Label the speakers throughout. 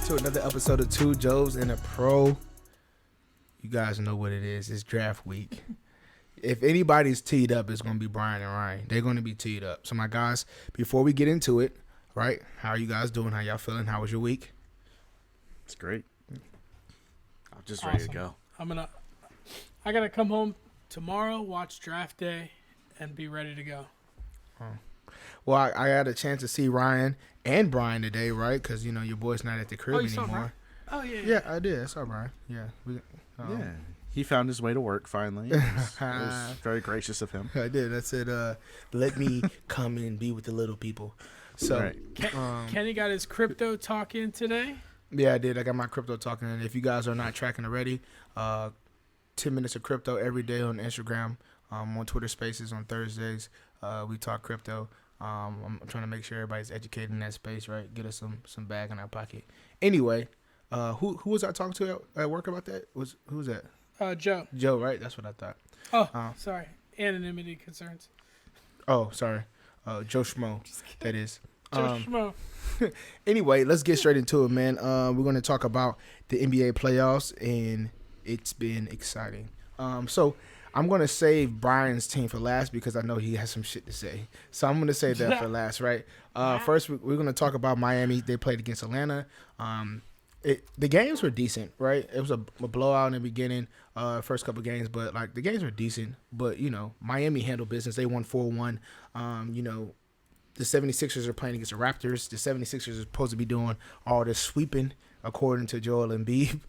Speaker 1: to another episode of Two Joes and a Pro. You guys know what it is. It's draft week. If anybody's teed up, it's going to be Brian and Ryan. They're going to be teed up. So, my guys, before we get into it, right, how are you guys doing? How y'all feeling? How was your week?
Speaker 2: It's great. I'm just ready to go.
Speaker 3: I got to come home tomorrow, watch draft day, and be ready to go.
Speaker 1: Well, I had a chance to see Ryan and Brian today, right? Because, you know, your boy's not at the crib anymore.
Speaker 3: Oh, yeah.
Speaker 1: Yeah, I did. I saw Brian. Yeah.
Speaker 2: Yeah. He found his way to work finally. It was very gracious of him.
Speaker 1: I did. I said, let me come and be with the little people. So,
Speaker 2: right.
Speaker 3: Kenny got his crypto talk in today.
Speaker 1: Yeah, I did. I got my crypto talking. And if you guys are not tracking already, 10 minutes of crypto every day on Instagram, on Twitter Spaces on Thursdays. We talk crypto. I'm trying to make sure everybody's educated in that space, right? Get us some bag in our pocket. Anyway, who was I talking to at work about that? Who was that?
Speaker 3: Joe.
Speaker 1: Joe, right? That's what I thought.
Speaker 3: Oh, sorry. Anonymity concerns.
Speaker 1: Oh, sorry. Joe Schmo, that is.
Speaker 3: Joe Schmo.
Speaker 1: Anyway, let's get straight into it, man. We're going to talk about the NBA playoffs, and it's been exciting. So I'm going to save Brian's team for last because I know he has some shit to say. So I'm going to save that for last, right? First, we're going to talk about Miami. They played against Atlanta. The games were decent, right? It was a blowout in the beginning, first couple games, but like the games were decent. But, you know, Miami handled business. They won 4-1. You know, the 76ers are playing against the Raptors. The 76ers are supposed to be doing all this sweeping, according to Joel Embiid.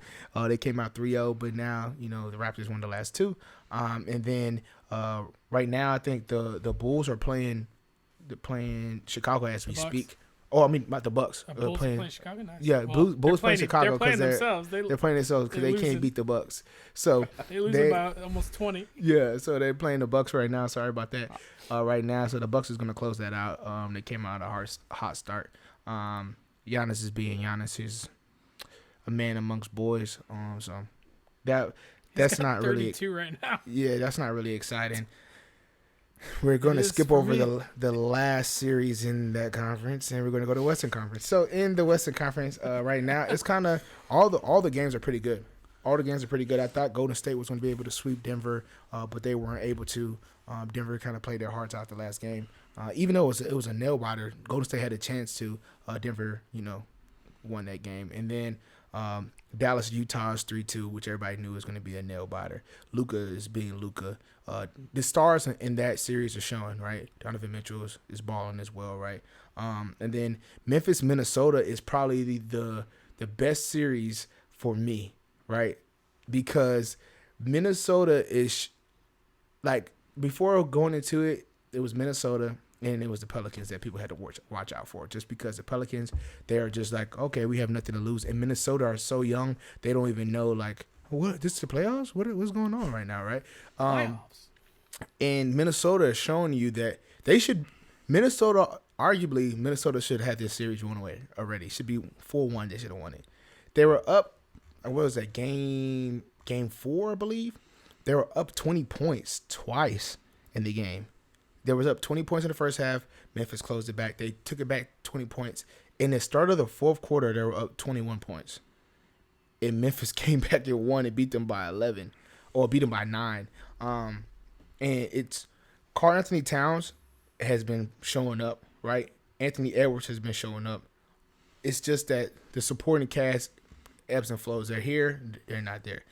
Speaker 1: They came out 3-0, but now, you know, the Raptors won the last two. And then right now, I think the Bulls are playing Chicago as we speak. Oh, I mean, not the Bucks.
Speaker 3: Bulls playing Chicago? Nice.
Speaker 1: Yeah, well, Bulls playing Chicago because
Speaker 3: they're
Speaker 1: playing themselves because they can't beat the Bucks. So
Speaker 3: they lose about almost 20.
Speaker 1: Yeah, so they're playing the Bucks right now. Sorry about that. Right now, so the Bucks is going to close that out. They came out a hot start. Giannis is being Giannis. He's a man amongst boys. So that's not really
Speaker 3: 32 right now.
Speaker 1: Yeah, that's not really exciting. We're going to skip over the last series in that conference, and we're going to go to the Western Conference. So in the Western Conference right now, it's kind of all the games are pretty good. All the games are pretty good. I thought Golden State was going to be able to sweep Denver, but they weren't able to. Denver kind of played their hearts out the last game. Even though it was a nail biter, Golden State had a chance to. Denver, you know, won that game. And then Dallas, Utah's 3-2, which everybody knew was going to be a nail biter. Luka is being Luka. The stars in that series are showing, right? Donovan Mitchell is balling as well, right? And then Memphis, Minnesota is probably the best series for me, right? Because Minnesota is like, before going into it, it was Minnesota and it was the Pelicans that people had to watch out for. Just because the Pelicans, they're just like, okay, we have nothing to lose. And Minnesota are so young, they don't even know, like, what, this is the playoffs? What's going on right now, right?
Speaker 3: Playoffs.
Speaker 1: And Minnesota is showing you that they should – arguably, Minnesota should have this series won away already. Should be 4-1. They should have won it. They were up – what was that, game 4, I believe? They were up 20 points twice in the game. They was up 20 points in the first half. Memphis closed it back. They took it back 20 points. In the start of the fourth quarter, they were up 21 points. And Memphis came back and won and beat them by 11. Or beat them by 9. And it's Karl Anthony Towns has been showing up, right? Anthony Edwards has been showing up. It's just that the supporting cast ebbs and flows. They're here. They're not there.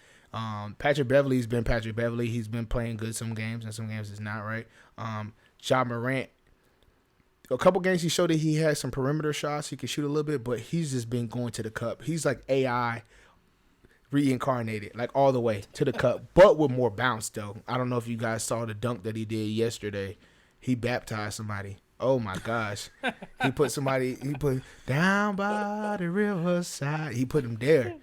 Speaker 1: Patrick Beverley's been Patrick Beverley. He's been playing good some games, and some games is not, right? Ja Morant, a couple games he showed that he had some perimeter shots. He could shoot a little bit, but he's just been going to the cup. He's like AI reincarnated, like all the way to the cup, but with more bounce, though. I don't know if you guys saw the dunk that he did yesterday. He baptized somebody. Oh, my gosh. He put down by the riverside. He put him there.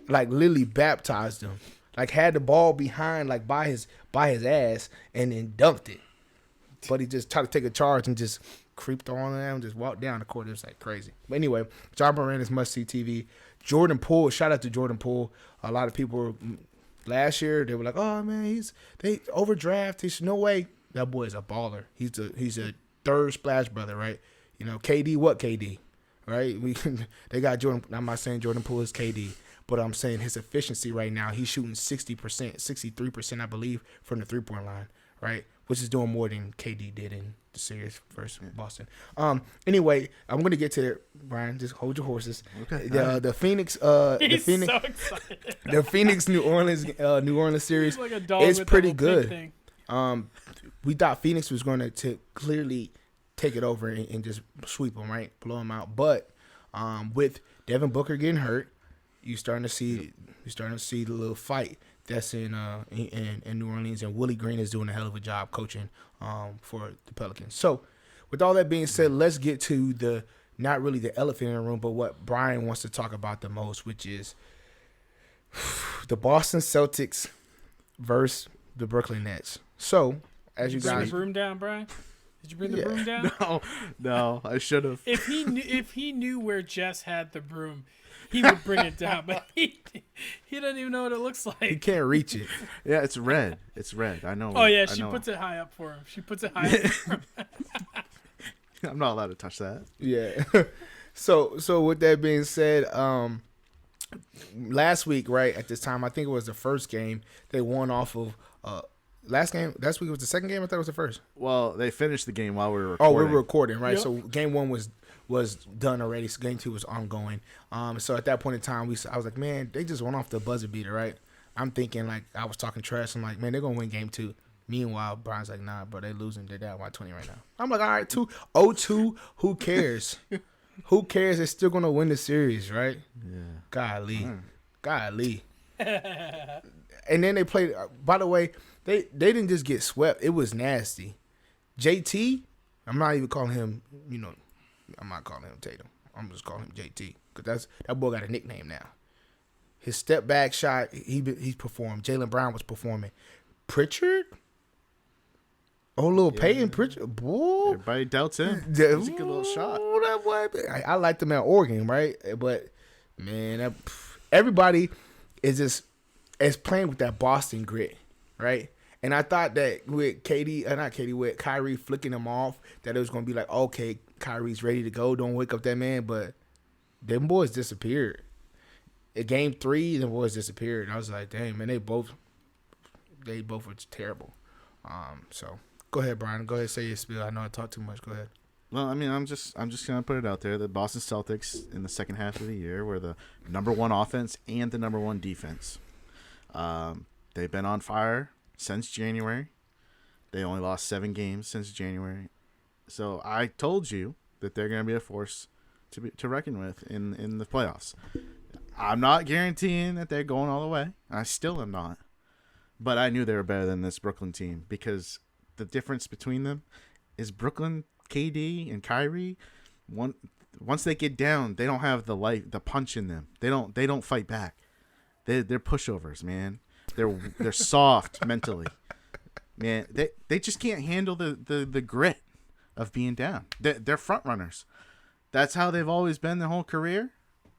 Speaker 1: Like, literally baptized him. Like, had the ball behind, like, by his ass, and then dunked it. But he just tried to take a charge and just creeped on him and just walked down the court. It was, like, crazy. But anyway, Ja Morant is must-see TV. Jordan Poole, shout out to Jordan Poole. A lot of people last year, they were like, oh, man, they overdraft. There's no way. That boy is a baller. He's a third splash brother, right? You know, KD, what KD? right? They got Jordan. I'm not saying Jordan Poole is KD, but I'm saying his efficiency right now. He's shooting 60%, 63%, I believe, from the 3-point line, right? Which is doing more than KD did in the series versus Boston. Anyway, I'm gonna get to it, Brian. Just hold your horses.
Speaker 2: Okay.
Speaker 1: The Phoenix,
Speaker 3: He's so excited.
Speaker 1: the Phoenix New Orleans series
Speaker 3: He's like a dog
Speaker 1: is
Speaker 3: with
Speaker 1: pretty
Speaker 3: the little pig
Speaker 1: good.
Speaker 3: thing.
Speaker 1: We thought Phoenix was going to clearly take it over and just sweep them, right, blow them out. But with Devin Booker getting hurt, you're starting to see the little fight that's in New Orleans, and Willie Green is doing a hell of a job coaching for the Pelicans. So, with all that being said, let's get to the not really the elephant in the room, but what Brian wants to talk about the most, which is the Boston Celtics versus the Brooklyn Nets. So, as you
Speaker 3: Did you bring
Speaker 1: guys,
Speaker 3: the broom down, Brian? Did you bring the broom down?
Speaker 2: No, I should have.
Speaker 3: If he knew where Jess had the broom, he would bring it down. But he doesn't even know what it looks
Speaker 1: he
Speaker 3: like.
Speaker 1: can't reach it.
Speaker 2: Yeah, it's red. It's red. I know.
Speaker 3: Oh yeah,
Speaker 2: I
Speaker 3: she
Speaker 2: know.
Speaker 3: puts it high up for him. She puts it high up for him.
Speaker 2: I'm not allowed to touch that.
Speaker 1: Yeah. So with that being said, last week, right at this time, I think it was the first game they won off of. Last week was the second game. I thought it was the first.
Speaker 2: Well, they finished the game while we were
Speaker 1: Oh,
Speaker 2: recording.
Speaker 1: we were recording, right?
Speaker 3: Yep.
Speaker 1: So game 1 was done already. So game 2 was ongoing. So at that point in time, I was like, man, they just went off the buzzer beater, right? I'm thinking like I was talking trash. I'm like, man, they're gonna win game 2. Meanwhile, Brian's like, nah, bro, they losing. They're down by 20 right now. I'm like, all right, 0-2. Who cares? Who cares? They're still gonna win the series, right?
Speaker 2: Yeah.
Speaker 1: Golly. And then they played. By the way, they didn't just get swept. It was nasty. JT, I'm not even calling him. I'm not calling him Tatum. I'm just calling him JT because that boy got a nickname now. His step back shot, he's performed. Jaylen Brown was performing. Pritchard. Oh, little Peyton Pritchard, boy.
Speaker 2: Everybody doubts him. It was a good little shot.
Speaker 1: That boy, I liked him at Oregon, right? But man, everybody is playing with that Boston grit, right? And I thought that with with Kyrie flicking him off, that it was gonna be like, okay, Kyrie's ready to go. Don't wake up that man. But them boys disappeared. In game 3, the boys disappeared. And I was like, dang, man, they both were terrible. So go ahead, Brian. Go ahead, say your spiel. I know I talk too much. Go ahead.
Speaker 2: Well, I mean, I'm just gonna put it out there. The Boston Celtics in the second half of the year were the number 1 offense and the number 1 defense. They've been on fire since January. They only lost 7 games since January. So I told you that they're gonna be a force to reckon with in the playoffs. I'm not guaranteeing that they're going all the way. I still am not. But I knew they were better than this Brooklyn team because the difference between them is Brooklyn, KD, and Kyrie. Once they get down, they don't have the punch in them. They don't fight back. They're pushovers, man. They're soft mentally, man. They just can't handle the grit of being down. They're front runners. That's how they've always been their whole career.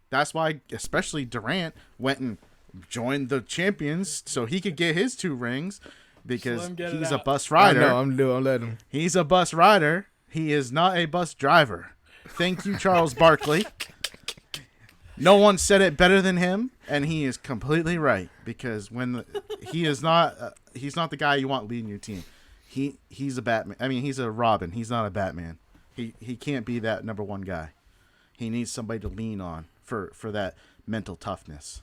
Speaker 2: That's why, especially Durant went and joined the champions so he could get his 2 rings because he's a bus rider.
Speaker 1: I know, I'm letting him.
Speaker 2: He's a bus rider. He is not a bus driver. Thank you, Charles Barkley. No one said it better than him, and he is completely right because he's not the guy you want leading your team. He's a Batman. I mean, he's a Robin. He's not a Batman. He can't be that number 1 guy. He needs somebody to lean on for that mental toughness.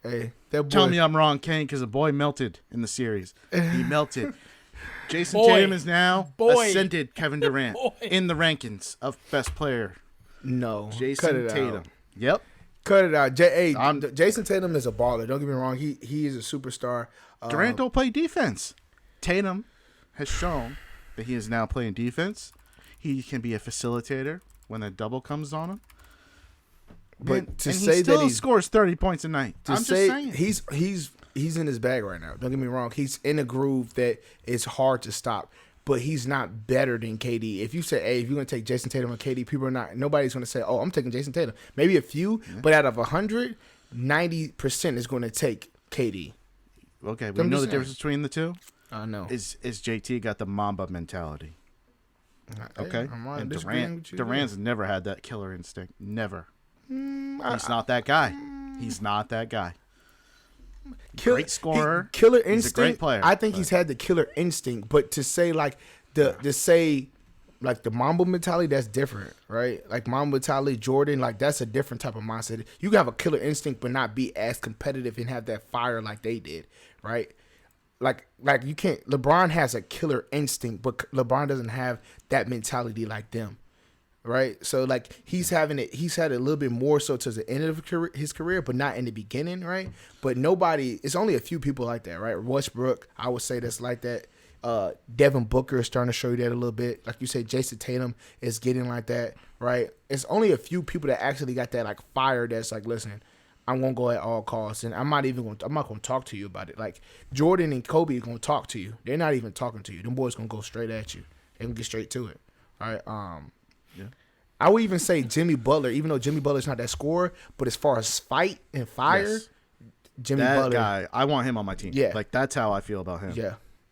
Speaker 1: Hey, that boy.
Speaker 2: Tell me I'm wrong, Kane, because the boy melted in the series. He melted. Jason Tatum is now ascended Kevin Durant in the rankings of best player.
Speaker 1: No,
Speaker 2: Jason Tatum.
Speaker 1: Out.
Speaker 2: Yep.
Speaker 1: Cut it out. Jason Tatum is a baller. Don't get me wrong. He is a superstar.
Speaker 2: Durant don't play defense. Tatum has shown that he is now playing defense. He can be a facilitator when a double comes on him.
Speaker 1: But
Speaker 2: he still scores 30 points a night. I'm just saying.
Speaker 1: He's in his bag right now. Don't get me wrong. He's in a groove that is hard to stop. But he's not better than KD. If you say, hey, if you're going to take Jason Tatum or KD, nobody's going to say, oh, I'm taking Jason Tatum. Maybe a few, but out of 100, 90% is going to take KD.
Speaker 2: Okay, we know the difference between the two?
Speaker 1: I know.
Speaker 2: Is JT got the Mamba mentality. Okay,
Speaker 1: I'm not
Speaker 2: and
Speaker 1: disagreeing with you
Speaker 2: Durant's never had that killer instinct. Never.
Speaker 1: there.
Speaker 2: He's not that guy. He's not that guy.
Speaker 1: Great
Speaker 2: scorer.
Speaker 1: Killer instinct.
Speaker 2: He's a great player.
Speaker 1: I think he's had the killer instinct, but to say like the Mamba mentality, that's different, right? Like Mamba mentality, Jordan, like that's a different type of mindset. You can have a killer instinct, but not be as competitive and have that fire like they did, right? Like you can't. LeBron has a killer instinct, but LeBron doesn't have that mentality like them, right? So like he's had it a little bit more so to the end of his career, but not in the beginning, right? But it's only a few people like that, right? Westbrook, I would say that's like that. Devin Booker is starting to show you that a little bit. Like you said, Jason Tatum is getting like that, right? It's only a few people that actually got that like fire that's like, listen, I'm gonna go at all costs, and I'm not gonna talk to you about it. Like Jordan and Kobe are gonna talk to you. They're not even talking to you. Them boys gonna go straight at you. They gonna get straight to it. All right.
Speaker 2: Yeah.
Speaker 1: I would even say Jimmy Butler, even though Jimmy Butler's not that scorer, but as far as fight and fire,
Speaker 2: Yes.
Speaker 1: Jimmy
Speaker 2: That
Speaker 1: Butler,
Speaker 2: guy, I want him on my team.
Speaker 1: Yeah.
Speaker 2: Like that's how I feel about him.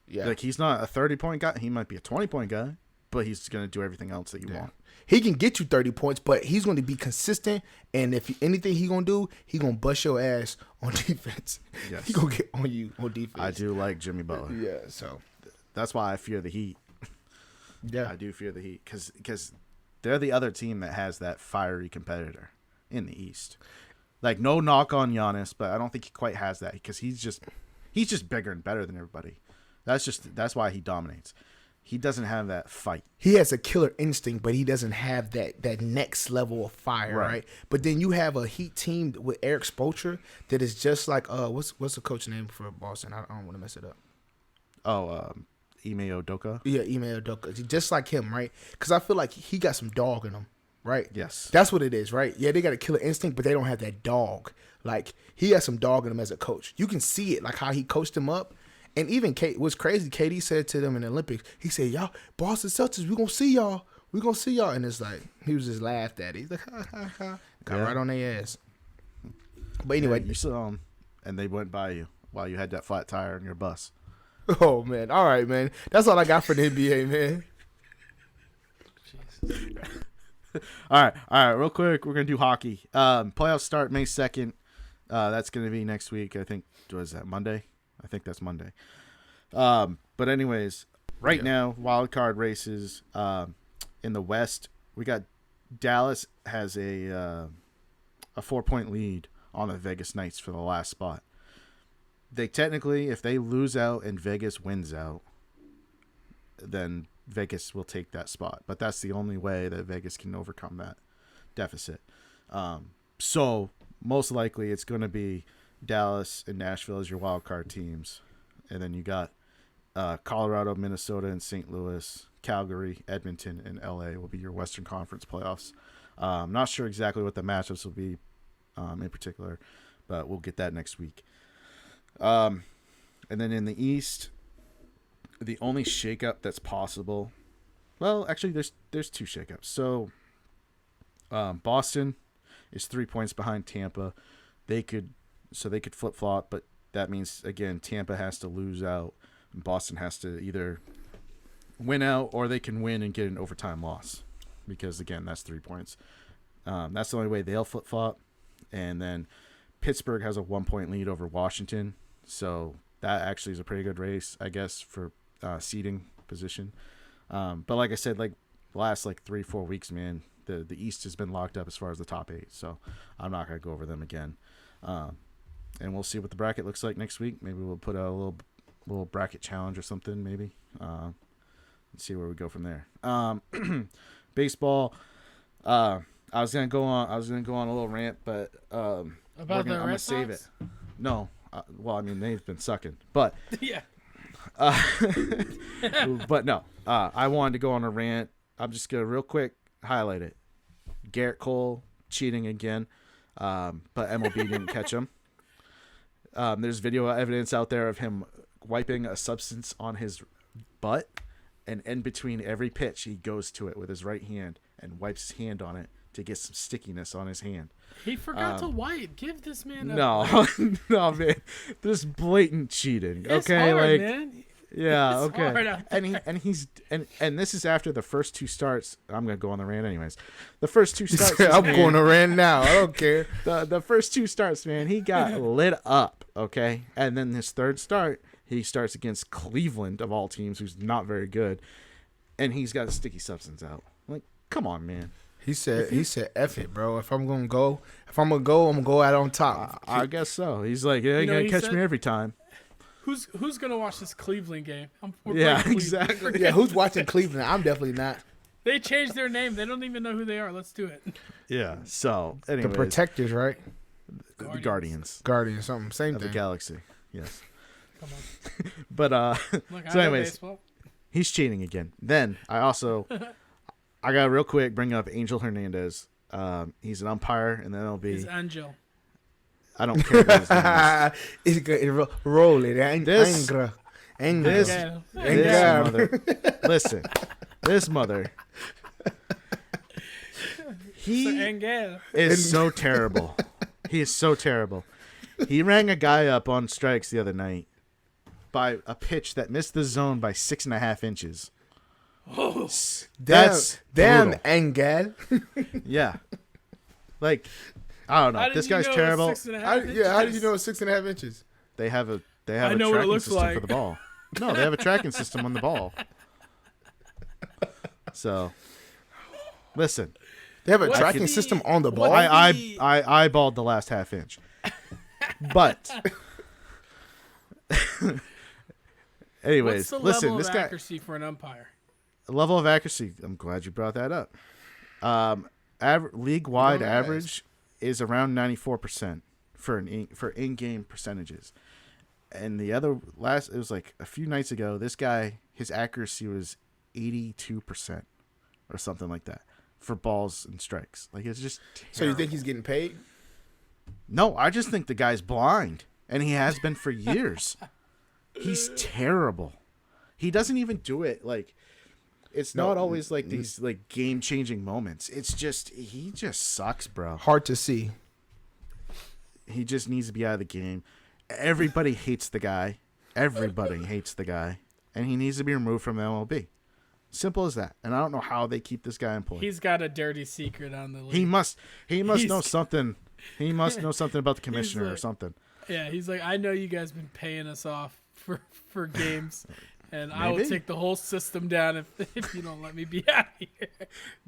Speaker 1: yeah.
Speaker 2: Like he's not a 30-point guy. He might be a 20-point guy, but he's gonna do everything else that you want.
Speaker 1: He can get you 30 points, but he's going to be consistent. And if anything he going to do, he going to bust your ass on defense.
Speaker 2: Yes.
Speaker 1: He going to get on you on defense.
Speaker 2: I do like Jimmy Butler.
Speaker 1: Yeah, so.
Speaker 2: That's why I fear the Heat.
Speaker 1: Yeah.
Speaker 2: I do fear the Heat because they're the other team that has that fiery competitor in the East. Like no knock on Giannis, but I don't think he quite has that because he's just bigger and better than everybody. That's why he dominates. He doesn't have that fight.
Speaker 1: He has a killer instinct, but he doesn't have that next level of fire, right? But then you have a Heat team with Eric Spoelstra that is just like what's the coach name for Boston? I don't want to mess it up.
Speaker 2: Ime Udoka.
Speaker 1: Yeah, Ime Udoka. Just like him, right? Because I feel like he got some dog in him, right?
Speaker 2: Yes.
Speaker 1: That's what it is, right? Yeah, they got a killer instinct, but they don't have that dog. Like, he has some dog in him as a coach. You can see it, like how he coached him up. And even what's crazy, KD said to them in the Olympics, he said, y'all, Boston Celtics, we going to see y'all. We going to see y'all. And it's like, he was just laughed at it. He's like, ha, ha, ha. Got right on their ass. But anyway.
Speaker 2: Yeah, you saw them, and they went by you while you had that flat tire on your bus.
Speaker 1: Oh, man. All right, man. That's all I got for the NBA, man.
Speaker 3: Jesus.
Speaker 2: All right. Real quick, we're gonna do hockey. Playoffs start May 2nd. That's gonna be next week. I think. Was that Monday? I think that's Monday. But anyways, now wild card races. In the West, we got Dallas has a 4-point lead on the Vegas Knights for the last spot. They technically, if they lose out and Vegas wins out, then Vegas will take that spot. But that's the only way that Vegas can overcome that deficit. So most likely it's going to be Dallas and Nashville as your wild card teams. And then you got Colorado, Minnesota, and St. Louis, Calgary, Edmonton, and LA will be your Western Conference playoffs. I'm not sure exactly what the matchups will be in particular, but we'll get that next week. And then in the East, the only shakeup that's possible, well, actually, there's two shakeups. So Boston is 3 points behind Tampa. They could flip flop, but that means again Tampa has to lose out, and Boston has to either win out or they can win and get an overtime loss, because again that's 3 points. That's the only way they'll flip flop. And then Pittsburgh has a 1-point lead over Washington, so that actually is a pretty good race, I guess, for seeding position. But like I said, like the last 3-4 weeks, man, the East has been locked up as far as the top 8, so I'm not gonna go over them again. And we'll see what the bracket looks like next week. Maybe we'll put out a little bracket challenge or something, maybe, and see where we go from there. Baseball. I was gonna go on a little rant, but
Speaker 3: About
Speaker 2: I'm
Speaker 3: the
Speaker 2: gonna
Speaker 3: Red
Speaker 2: save it.
Speaker 3: Sox?
Speaker 2: No, well, I mean they've been sucking, but
Speaker 3: Yeah.
Speaker 2: but no, I wanted to go on a rant. I'm just gonna real quick highlight it. Garrett Cole cheating again, but MLB didn't catch him. There's video evidence out there of him wiping a substance on his butt, and in between every pitch, he goes to it with his right hand and wipes his hand on it to get some stickiness on his hand.
Speaker 3: He forgot to wipe. Give this man a
Speaker 2: No, no, man, this blatant cheating.
Speaker 3: It's
Speaker 2: okay,
Speaker 3: hard,
Speaker 2: like
Speaker 3: man.
Speaker 2: Yeah,
Speaker 3: It's hard
Speaker 2: okay.
Speaker 3: out
Speaker 2: And this is after the first two starts. I'm gonna go on the rant anyways. The first two starts.
Speaker 1: I'm going to rant now. I don't care.
Speaker 2: The first two starts, man, he got lit up. Okay, and then his third start, he starts against Cleveland of all teams, who's not very good, and he's got a sticky substance out. Like, come on, man.
Speaker 1: He said, F it, bro. If I'm gonna go, I'm gonna go out on top.
Speaker 2: I guess so. He's like, you ain't
Speaker 3: know,
Speaker 2: gonna
Speaker 3: he
Speaker 2: catch
Speaker 3: said-
Speaker 2: me every time.
Speaker 3: Who's gonna watch this Cleveland game? We're
Speaker 2: Yeah,
Speaker 3: playing Cleveland.
Speaker 2: exactly.
Speaker 1: Yeah, who's watching Cleveland? I'm definitely not.
Speaker 3: They changed their name. They don't even know who they are. Let's do it.
Speaker 2: Yeah. So,
Speaker 1: The
Speaker 2: anyways,
Speaker 1: Protectors, right?
Speaker 2: the Guardians
Speaker 1: Guardians, something, same
Speaker 2: of the
Speaker 1: thing.
Speaker 2: Galaxy. Yes.
Speaker 3: Come on.
Speaker 2: But
Speaker 3: Look, I
Speaker 2: So
Speaker 3: know
Speaker 2: anyways,
Speaker 3: baseball.
Speaker 2: he's cheating again. Then I got real quick bring up Angel Hernandez. He's an umpire in the
Speaker 3: It's
Speaker 2: MLB.
Speaker 3: Angel.
Speaker 2: I don't care what his name is.
Speaker 1: It's good. Roll it.
Speaker 2: This-
Speaker 1: Anger.
Speaker 2: this-
Speaker 3: Angel.
Speaker 2: This
Speaker 1: God.
Speaker 2: mother. Listen, this mother. He
Speaker 3: Angel.
Speaker 2: is so terrible. He is so terrible. He rang a guy up on strikes the other night by a pitch that missed the zone by 6.5 inches. That's
Speaker 1: damn
Speaker 2: brutal.
Speaker 1: Angel.
Speaker 2: Yeah. Like, I don't
Speaker 3: How
Speaker 2: know.
Speaker 3: did
Speaker 2: This
Speaker 3: you
Speaker 2: guy's
Speaker 3: know it's
Speaker 2: terrible.
Speaker 3: 6.5
Speaker 1: How did you
Speaker 3: inches?
Speaker 1: know it's 6.5 inches?
Speaker 2: They have a
Speaker 3: I know what it
Speaker 2: tracking
Speaker 3: looks
Speaker 2: system
Speaker 3: like.
Speaker 2: for the ball. No, they have a tracking system on the ball. So, listen,
Speaker 1: They have a
Speaker 3: What's
Speaker 1: tracking
Speaker 3: the-
Speaker 1: system on the ball.
Speaker 3: what-
Speaker 2: I
Speaker 3: the-
Speaker 2: eyeballed the last half inch, but anyways,
Speaker 3: What's the
Speaker 2: listen.
Speaker 3: level
Speaker 2: This
Speaker 3: of
Speaker 2: guy
Speaker 3: accuracy for an umpire?
Speaker 2: level of accuracy. I'm glad you brought that up. League wide
Speaker 1: You know,
Speaker 2: average is around 94% for in-game percentages. And the other it was like a few nights ago, this guy, his accuracy was 82% or something like that for balls and strikes. Like, it's just
Speaker 1: So you think
Speaker 2: terrible.
Speaker 1: he's getting paid?
Speaker 2: No, I just think the guy's blind, and he has been for years. He's terrible. He doesn't even do it like it's
Speaker 1: No,
Speaker 2: not always like these like game-changing moments. It's just he just sucks, bro.
Speaker 1: Hard to see.
Speaker 2: He just needs to be out of the game. Everybody hates the guy. Everybody hates the guy, and he needs to be removed from the MLB. Simple as that. And I don't know how they keep this guy employed.
Speaker 3: He's got a dirty secret on the league.
Speaker 2: He must
Speaker 3: He's-
Speaker 2: know something. He must know something about the commissioner or
Speaker 3: like-
Speaker 2: something.
Speaker 3: Yeah, he's like, I know you guys been paying us off for games, and I will
Speaker 2: Maybe.
Speaker 3: take the whole system down if you don't let me be out here.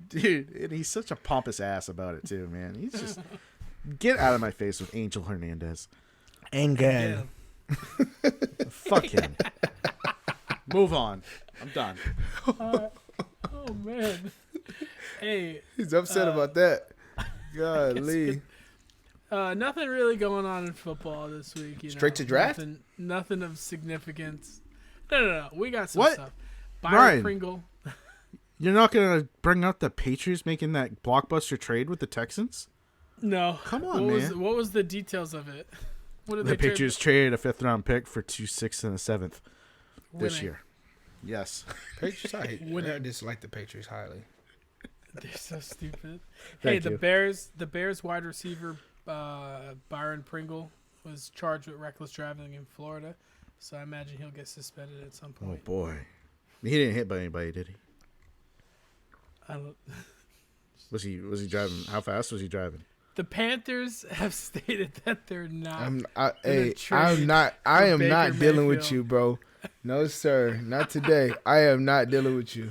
Speaker 2: Dude, and he's such a pompous ass about it too, man. He's just get out of my face with Angel Hernandez.
Speaker 1: Angel.
Speaker 3: Yeah.
Speaker 2: Fuck him. Move on. I'm done.
Speaker 3: Oh man. Hey,
Speaker 1: He's upset about that. Golly.
Speaker 3: nothing really going on in football this week.
Speaker 1: Straight to draft?
Speaker 3: Nothing of significance. No. We got some
Speaker 2: What?
Speaker 3: stuff. Byron
Speaker 2: Ryan.
Speaker 3: Pringle.
Speaker 2: You're not gonna bring up the Patriots making that blockbuster trade with the Texans?
Speaker 3: No.
Speaker 2: Come on,
Speaker 3: what
Speaker 2: man.
Speaker 3: What was the details of it? What did
Speaker 2: The
Speaker 3: they trade?
Speaker 2: Patriots traded a 5th-round pick for 2 6th and a 7th this
Speaker 3: Winning.
Speaker 2: year. Yes.
Speaker 1: Patriots, I
Speaker 3: Winning.
Speaker 1: dislike the Patriots highly.
Speaker 3: They're so stupid.
Speaker 2: Thank
Speaker 3: The
Speaker 2: you.
Speaker 3: Bears wide receiver Byron Pringle was charged with reckless driving in Florida, so I imagine he'll get suspended at some
Speaker 2: Oh
Speaker 3: point.
Speaker 2: boy. He didn't hit by anybody, did he?
Speaker 3: I don't,
Speaker 2: Was he driving? How fast was he driving?
Speaker 3: the Panthers have stated that they're not.
Speaker 1: I am
Speaker 3: trade
Speaker 1: not
Speaker 3: Baker
Speaker 1: dealing with
Speaker 3: Mayfield.
Speaker 1: you, bro. No, sir. Not today. I am not dealing with you.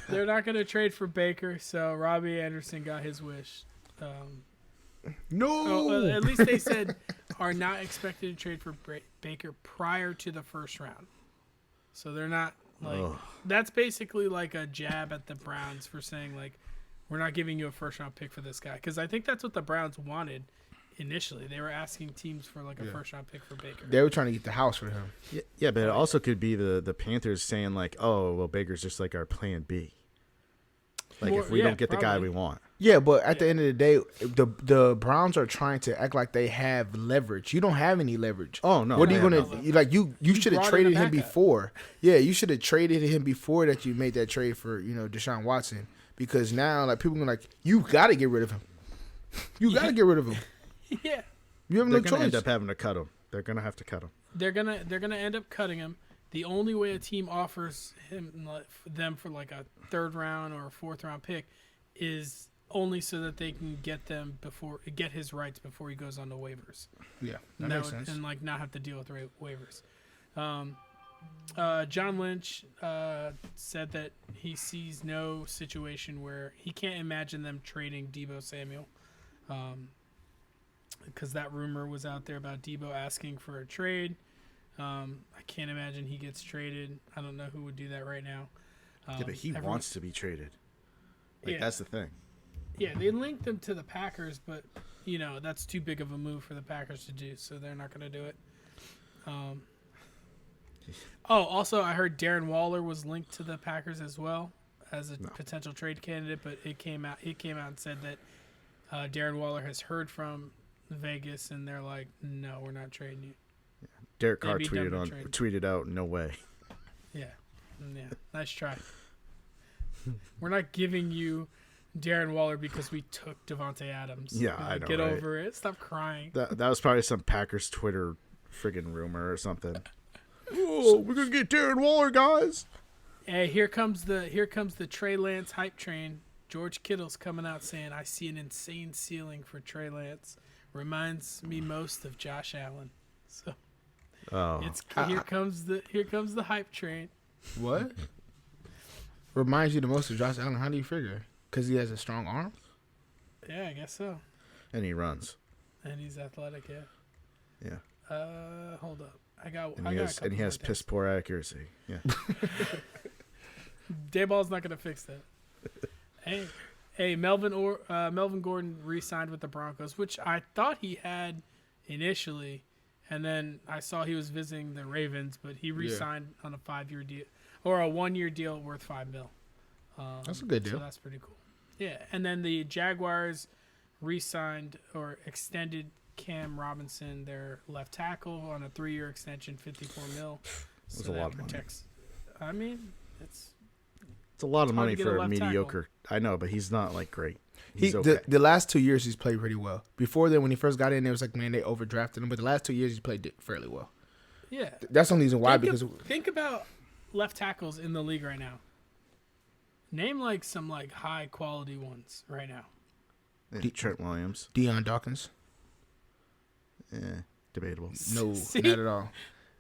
Speaker 3: They're not going to trade for Baker, so Robbie Anderson got his wish.
Speaker 1: No.
Speaker 3: Well, at least they said are not expected to trade for Baker prior to the first round. So they're not like
Speaker 2: Ugh.
Speaker 3: that's basically like a jab at the Browns for saying like we're not giving you a first round pick for this guy because I think that's what the Browns wanted initially. They were asking teams for like a first round pick for Baker.
Speaker 1: They were trying to get the house for him.
Speaker 2: Yeah, but it also could be the Panthers saying like, "Oh, well, Baker's just like our plan B." Like
Speaker 3: Well,
Speaker 2: if we
Speaker 3: yeah,
Speaker 2: don't get the guy
Speaker 3: probably.
Speaker 2: we want.
Speaker 1: Yeah, but at the end of the day, the Browns are trying to act like they have leverage. You don't have any leverage.
Speaker 2: Oh no.
Speaker 1: What are you
Speaker 2: they
Speaker 1: gonna
Speaker 2: have nothing.
Speaker 1: you- like? You should have
Speaker 3: brought in a
Speaker 1: traded him
Speaker 3: backup.
Speaker 1: before. Yeah, you should have traded him before that. You made that trade for Deshaun Watson because now like people are like you got to get rid of him. You got to get rid of him.
Speaker 3: Yeah.
Speaker 1: You have
Speaker 2: They're
Speaker 1: no
Speaker 2: gonna
Speaker 1: choice.
Speaker 2: end up having to cut him. They're gonna have to cut him.
Speaker 3: They're gonna end up cutting him. the only way a team offers them for like a 3rd round or a 4th round pick is only so that they can get his rights before he goes on the waivers.
Speaker 1: Yeah, that makes sense.
Speaker 3: And like not have to deal with waivers. John Lynch said that he sees no situation where he can't imagine them trading Deebo Samuel, because that rumor was out there about Deebo asking for a trade. I can't imagine he gets traded. I don't know who would do that right now.
Speaker 2: But he wants to be traded. Like, that's the thing.
Speaker 3: Yeah, they linked him to the Packers, but that's too big of a move for the Packers to do, so they're not going to do it. Also, I heard Darren Waller was linked to the Packers as well as a potential trade candidate, but he came out and said that Darren Waller has heard from Vegas, and they're like, no, we're not trading you.
Speaker 2: Yeah. Derek Carr tweeted out, no way.
Speaker 3: Yeah, nice try. We're not giving you Darren Waller because we took Devontae Adams.
Speaker 2: Yeah, I know.
Speaker 3: Get over it. Stop crying.
Speaker 2: That was probably some Packers Twitter friggin' rumor or something. Oh, we're gonna get Darren Waller, guys.
Speaker 3: Hey, here comes the Trey Lance hype train. George Kittle's coming out saying, "I see an insane ceiling for Trey Lance. Reminds me most of Josh Allen." So, here comes the hype train.
Speaker 1: What? Reminds you the most of Josh Allen? How do you figure? Because he has a strong arm?
Speaker 3: Yeah, I guess so.
Speaker 2: And he runs.
Speaker 3: And he's athletic, yeah.
Speaker 2: Yeah.
Speaker 3: Hold up.
Speaker 2: He has piss poor accuracy. Yeah.
Speaker 3: Dayball's not gonna fix that. Hey, Melvin Gordon re-signed with the Broncos, which I thought he had initially, and then I saw he was visiting the Ravens, but he re-signed on a 5-year deal or a 1-year deal worth $5 million.
Speaker 1: That's a good deal.
Speaker 3: So that's pretty cool. Yeah, and then the Jaguars re-signed or extended Cam Robinson, their left tackle, on a 3-year extension, $54 million.
Speaker 2: That's a lot of money.
Speaker 3: I mean, it's
Speaker 2: a lot of money for a mediocre. Tackle. I know, but he's not like great. He's okay.
Speaker 1: The last 2 years he's played pretty well. Before then, when he first got in, it was like, man, they overdrafted him. But the last 2 years he's played fairly well.
Speaker 3: Yeah,
Speaker 1: that's the only reason why.
Speaker 3: Think about left tackles in the league right now. Name like some like high quality ones right now.
Speaker 2: Trent Williams,
Speaker 1: Deion Dawkins.
Speaker 2: Yeah, debatable.
Speaker 1: No, not at all.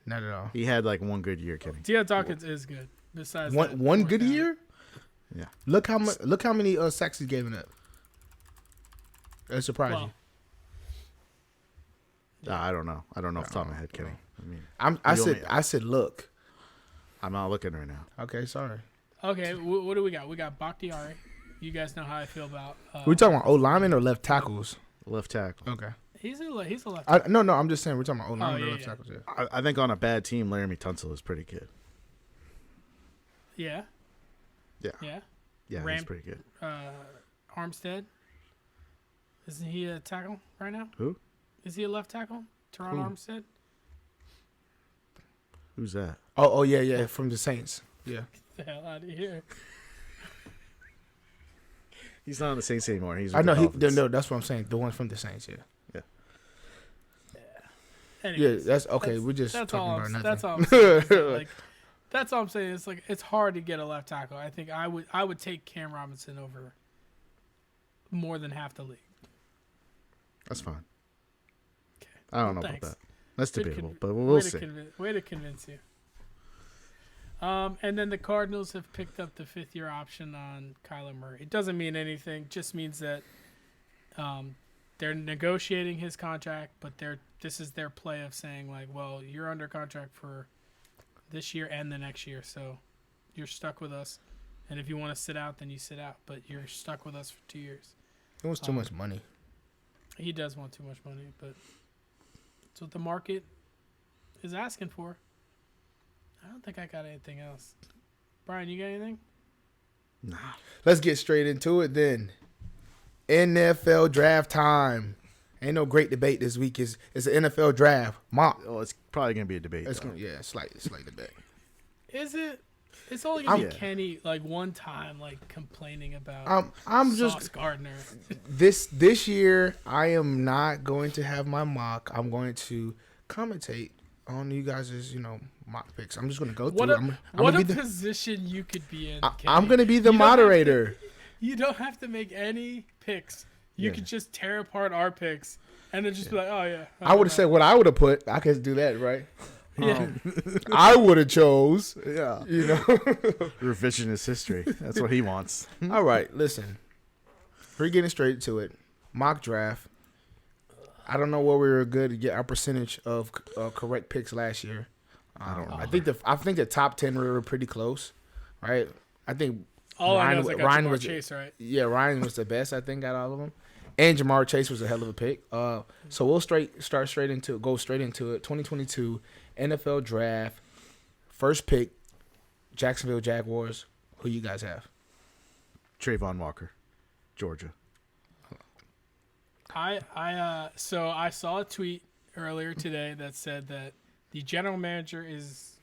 Speaker 1: Not at all.
Speaker 2: He had like one good year, Kenny.
Speaker 3: Deion Dawkins is good. Besides
Speaker 1: one good year.
Speaker 2: Yeah.
Speaker 1: Look how many sacks he's given up. That's surprising.
Speaker 2: I don't know. I don't know off the top of my head, Kenny.
Speaker 1: I said look.
Speaker 2: I'm not looking right now.
Speaker 1: Okay, sorry.
Speaker 3: Okay, what do we got? We got Bakhtiari. You guys know how I feel about.
Speaker 1: We're talking about O-linemen or left tackles?
Speaker 2: Left tackle.
Speaker 1: Okay.
Speaker 3: He's a left
Speaker 1: tackle. No, I'm just saying we're talking about O-linemen or left tackles. Yeah.
Speaker 2: I think on a bad team, Laramie Tunsil is pretty good.
Speaker 3: Yeah.
Speaker 2: Yeah. He's pretty good.
Speaker 3: Armstead. Isn't he a tackle right now?
Speaker 2: Who?
Speaker 3: Is he a left tackle? Teron Armstead?
Speaker 2: Who's that?
Speaker 1: Oh, yeah, from the Saints. Yeah.
Speaker 3: Get the hell out of here.
Speaker 2: He's not on the Saints anymore. He's.
Speaker 1: I know. No, that's what I'm saying. The one from the Saints. Yeah.
Speaker 3: Anyways,
Speaker 1: that's okay. We're just talking about nothing.
Speaker 3: That's all I'm saying. That's all I'm saying. It's like it's hard to get a left tackle. I think I would take Cam Robinson over more than half the league.
Speaker 2: That's fine.
Speaker 3: Okay.
Speaker 2: I don't know about that. That's debatable, but we'll see.
Speaker 3: Way to convince you. And then the Cardinals have picked up the 5th-year option on Kyler Murray. It doesn't mean anything. It just means that they're negotiating his contract, but this is their play of saying, like, well, you're under contract for this year and the next year, so you're stuck with us. And if you want to sit out, then you sit out, but you're stuck with us for 2 years.
Speaker 1: It was too much money.
Speaker 3: He does want too much money, but it's what the market is asking for. I don't think I got anything else. Brian, you got anything?
Speaker 2: Nah.
Speaker 1: Let's get straight into it then. NFL draft time. Ain't no great debate this week. It's an NFL draft.
Speaker 2: Oh, it's probably gonna be a debate.
Speaker 1: Slight debate.
Speaker 3: Is it? It's only gonna be Kenny like one time like complaining about.
Speaker 1: I'm
Speaker 3: Sauce
Speaker 1: just
Speaker 3: Gardner.
Speaker 1: This year I am not going to have my mock. I'm going to commentate on you guys' mock picks. I'm just gonna go
Speaker 3: What
Speaker 1: through.
Speaker 3: What a position you could be in.
Speaker 1: I'm gonna be the moderator.
Speaker 3: You don't have to make any picks. You could just tear apart our picks and then just be like, oh yeah.
Speaker 1: I would have said what I would have put. I could do that, right?
Speaker 3: Yeah.
Speaker 1: I would have chose.
Speaker 2: Yeah. Revisionist history. That's what he wants.
Speaker 1: All right, listen. We're getting straight to it. Mock draft. I don't know where we were good to get our percentage of correct picks last year.
Speaker 2: I don't know.
Speaker 1: I think the top 10 were pretty close, right? I think
Speaker 3: All I know is I got
Speaker 1: Ryan
Speaker 3: Jamar
Speaker 1: was
Speaker 3: Chase, right?
Speaker 1: Yeah, Ryan was the best, I think, out of all of them. And Jamar Chase was a hell of a pick. So we'll go straight into it. 2022 NFL Draft. First pick, Jacksonville Jaguars. Who you guys have?
Speaker 2: Trayvon Walker, Georgia.
Speaker 3: So I saw a tweet earlier today that said that the general manager is